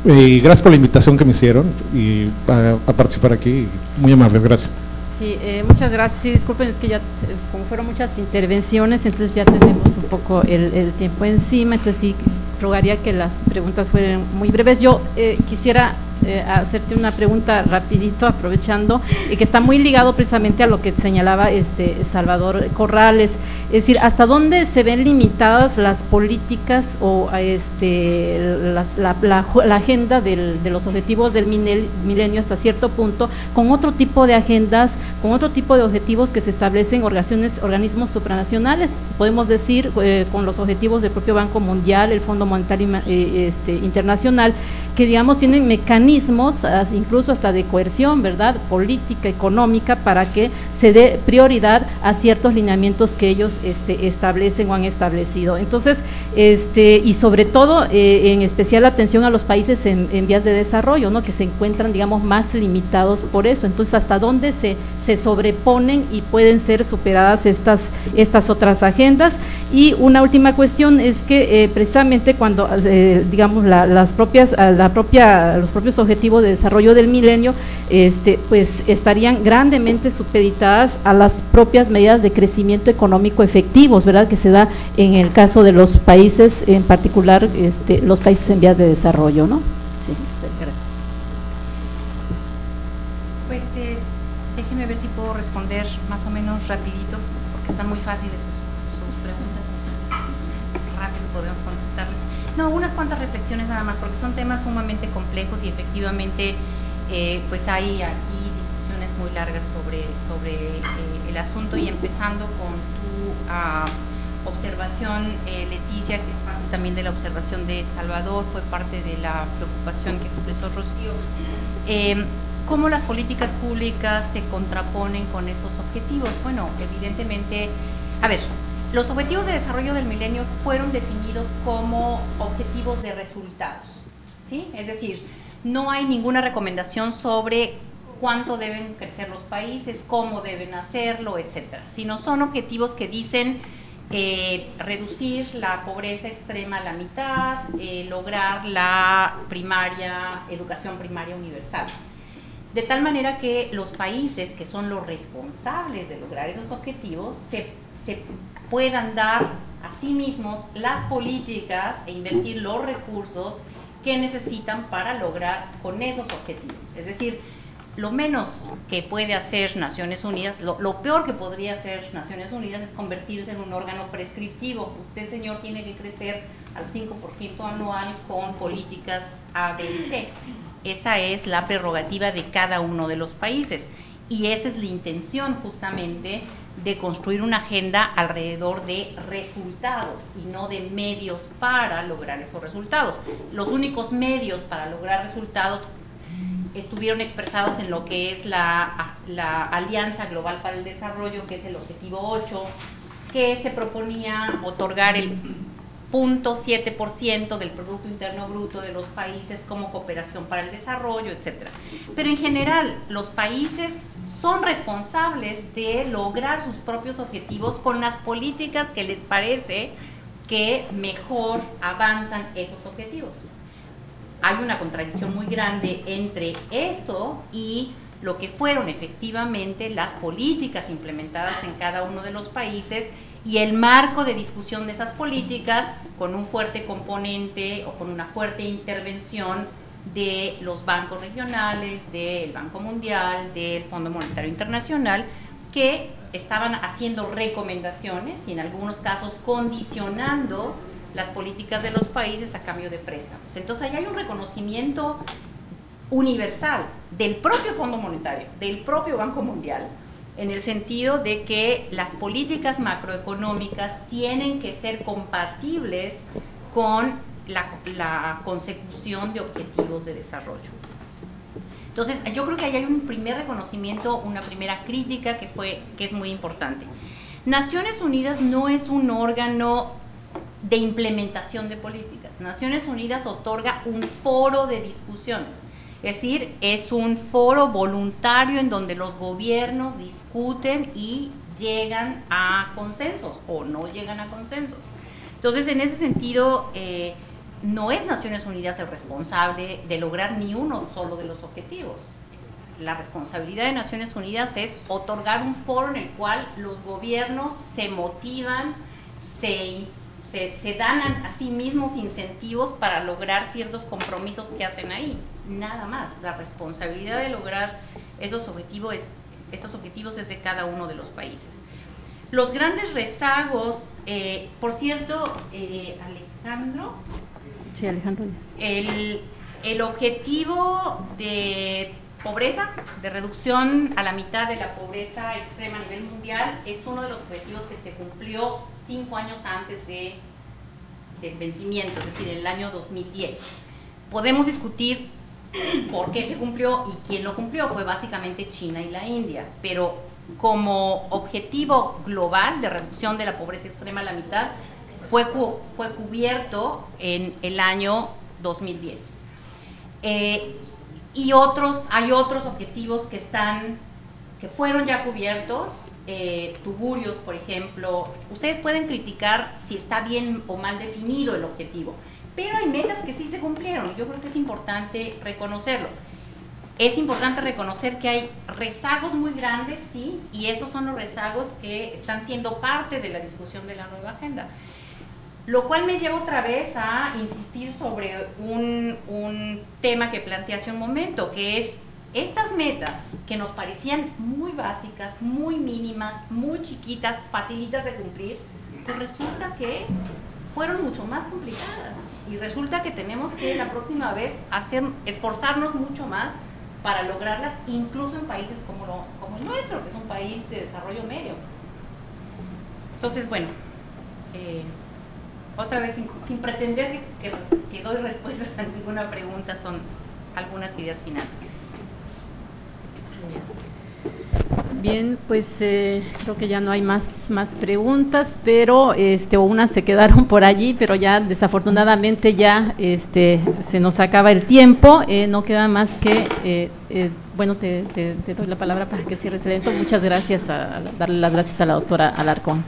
y gracias por la invitación que me hicieron y a participar aquí. Muy amables, gracias. Sí, muchas gracias. Sí, disculpen, es que ya como fueron muchas intervenciones, entonces ya tenemos un poco el tiempo encima, entonces sí, rogaría que las preguntas fueran muy breves. Yo quisiera hacerte una pregunta rapidito, aprovechando, y que está muy ligado precisamente a lo que señalaba Salvador Corrales, es decir, hasta dónde se ven limitadas las políticas o la agenda de los objetivos del milenio hasta cierto punto, con otro tipo de agendas, con otro tipo de objetivos que se establecen organismos supranacionales, podemos decir, con los objetivos del propio Banco Mundial, el Fondo Monetario Internacional, que digamos tienen mecanismos incluso hasta de coerción, ¿verdad?, política, económica, para que se dé prioridad a ciertos lineamientos que ellos establecen o han establecido. Entonces, y sobre todo, en especial atención a los países en vías de desarrollo, ¿no?, que se encuentran, digamos, más limitados por eso. Entonces, hasta dónde se sobreponen y pueden ser superadas estas otras agendas. Y una última cuestión es que precisamente cuando, digamos, los propios objetivos de desarrollo del milenio, pues estarían grandemente supeditadas a las propias medidas de crecimiento económico efectivos, ¿verdad?, que se da en el caso de los países, en particular los países en vías de desarrollo, ¿no? Sí, gracias. Pues ver si puedo responder más o menos rapidito, porque están muy fáciles sus preguntas, entonces rápido podemos contestarles. No, unas cuantas reflexiones nada más, porque son temas sumamente complejos y efectivamente pues hay aquí discusiones muy largas sobre el asunto, y empezando con tu observación, Leticia, que es parte también de la observación de Salvador, fue parte de la preocupación que expresó Rocío. ¿Cómo las políticas públicas se contraponen con esos objetivos? Bueno, evidentemente, a ver, los objetivos de desarrollo del milenio fueron definidos como objetivos de resultados, ¿sí? Es decir, no hay ninguna recomendación sobre cuánto deben crecer los países, cómo deben hacerlo, etcétera, sino son objetivos que dicen reducir la pobreza extrema a la mitad, lograr la educación primaria universal. De tal manera que los países que son los responsables de lograr esos objetivos se puedan dar a sí mismos las políticas e invertir los recursos que necesitan para lograr con esos objetivos. Es decir, lo menos que puede hacer Naciones Unidas, lo peor que podría hacer Naciones Unidas es convertirse en un órgano prescriptivo. Usted, señor, tiene que crecer al 5% anual con políticas A, B y C. Esta es la prerrogativa de cada uno de los países, y esa es la intención justamente de construir una agenda alrededor de resultados y no de medios para lograr esos resultados. Los únicos medios para lograr resultados estuvieron expresados en lo que es la Alianza Global para el Desarrollo, que es el objetivo 8, que se proponía otorgar el 0.7% del Producto Interno Bruto de los países como cooperación para el desarrollo, etcétera. Pero en general, los países son responsables de lograr sus propios objetivos con las políticas que les parece que mejor avanzan esos objetivos. Hay una contradicción muy grande entre esto y lo que fueron efectivamente las políticas implementadas en cada uno de los países y el marco de discusión de esas políticas, con un fuerte componente o con una fuerte intervención de los bancos regionales, del Banco Mundial, del Fondo Monetario Internacional, que estaban haciendo recomendaciones y en algunos casos condicionando las políticas de los países a cambio de préstamos. Entonces ahí hay un reconocimiento universal del propio Fondo Monetario, del propio Banco Mundial, en el sentido de que las políticas macroeconómicas tienen que ser compatibles con la consecución de objetivos de desarrollo. Entonces, yo creo que ahí hay un primer reconocimiento, una primera crítica que es muy importante. Naciones Unidas no es un órgano de implementación de políticas. Naciones Unidas otorga un foro de discusión. Es decir, es un foro voluntario en donde los gobiernos discuten y llegan a consensos o no llegan a consensos. Entonces, en ese sentido, no es Naciones Unidas el responsable de lograr ni uno solo de los objetivos. La responsabilidad de Naciones Unidas es otorgar un foro en el cual los gobiernos se motivan, se dan a sí mismos incentivos para lograr ciertos compromisos que hacen ahí, nada más. La responsabilidad de lograr estos objetivos es de cada uno de los países. Los grandes rezagos, por cierto, Alejandro. Sí, Alejandro. El objetivo de pobreza, de reducción a la mitad de la pobreza extrema a nivel mundial, es uno de los objetivos que se cumplió 5 años antes del vencimiento, es decir, en el año 2010. Podemos discutir por qué se cumplió y quién lo cumplió. Fue básicamente China y la India, pero como objetivo global de reducción de la pobreza extrema a la mitad fue cubierto en el año 2010. Y hay otros objetivos que fueron ya cubiertos, tugurios, por ejemplo. Ustedes pueden criticar si está bien o mal definido el objetivo, pero hay metas que sí se cumplieron. Yo creo que es importante reconocerlo. Es importante reconocer que hay rezagos muy grandes, sí, y esos son los rezagos que están siendo parte de la discusión de la nueva agenda. Lo cual me lleva otra vez a insistir sobre un tema que planteé hace un momento, que es estas metas que nos parecían muy básicas, muy mínimas, muy chiquitas, facilitas de cumplir, pues resulta que fueron mucho más complicadas y resulta que tenemos que la próxima vez esforzarnos mucho más para lograrlas, incluso en países como el nuestro, que es un país de desarrollo medio. Entonces, bueno, otra vez, sin pretender que doy respuestas a ninguna pregunta, son algunas ideas finales. Bien, pues creo que ya no hay más preguntas, pero o unas se quedaron por allí, pero ya desafortunadamente ya se nos acaba el tiempo. No queda más que bueno, te doy la palabra para que cierres el evento. Muchas gracias, darle las gracias a la doctora Alarcón.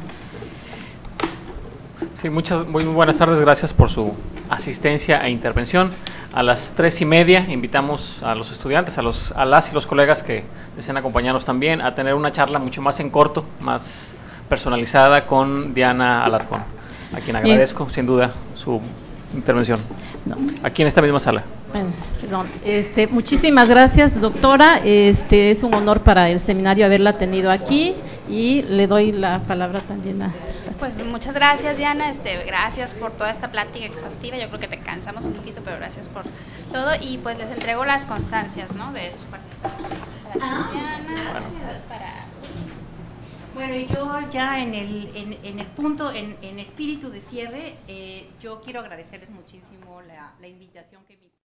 Sí, muy buenas tardes, gracias por su asistencia e intervención. A las 3:30 invitamos a los estudiantes, a las y los colegas que deseen acompañarnos también a tener una charla mucho más en corto, más personalizada con Diana Alarcón, a quien agradezco sin duda su intervención. Aquí en esta misma sala. Bueno, perdón. Muchísimas gracias, doctora. Es un honor para el seminario haberla tenido aquí y le doy la palabra también a... Pues muchas gracias, Diana, gracias por toda esta plática exhaustiva. Yo creo que te cansamos un poquito, pero gracias por todo y pues les entrego las constancias, ¿no?, de su participación. Para Diana, Bueno, y yo ya en el punto, en espíritu de cierre, yo quiero agradecerles muchísimo la invitación que me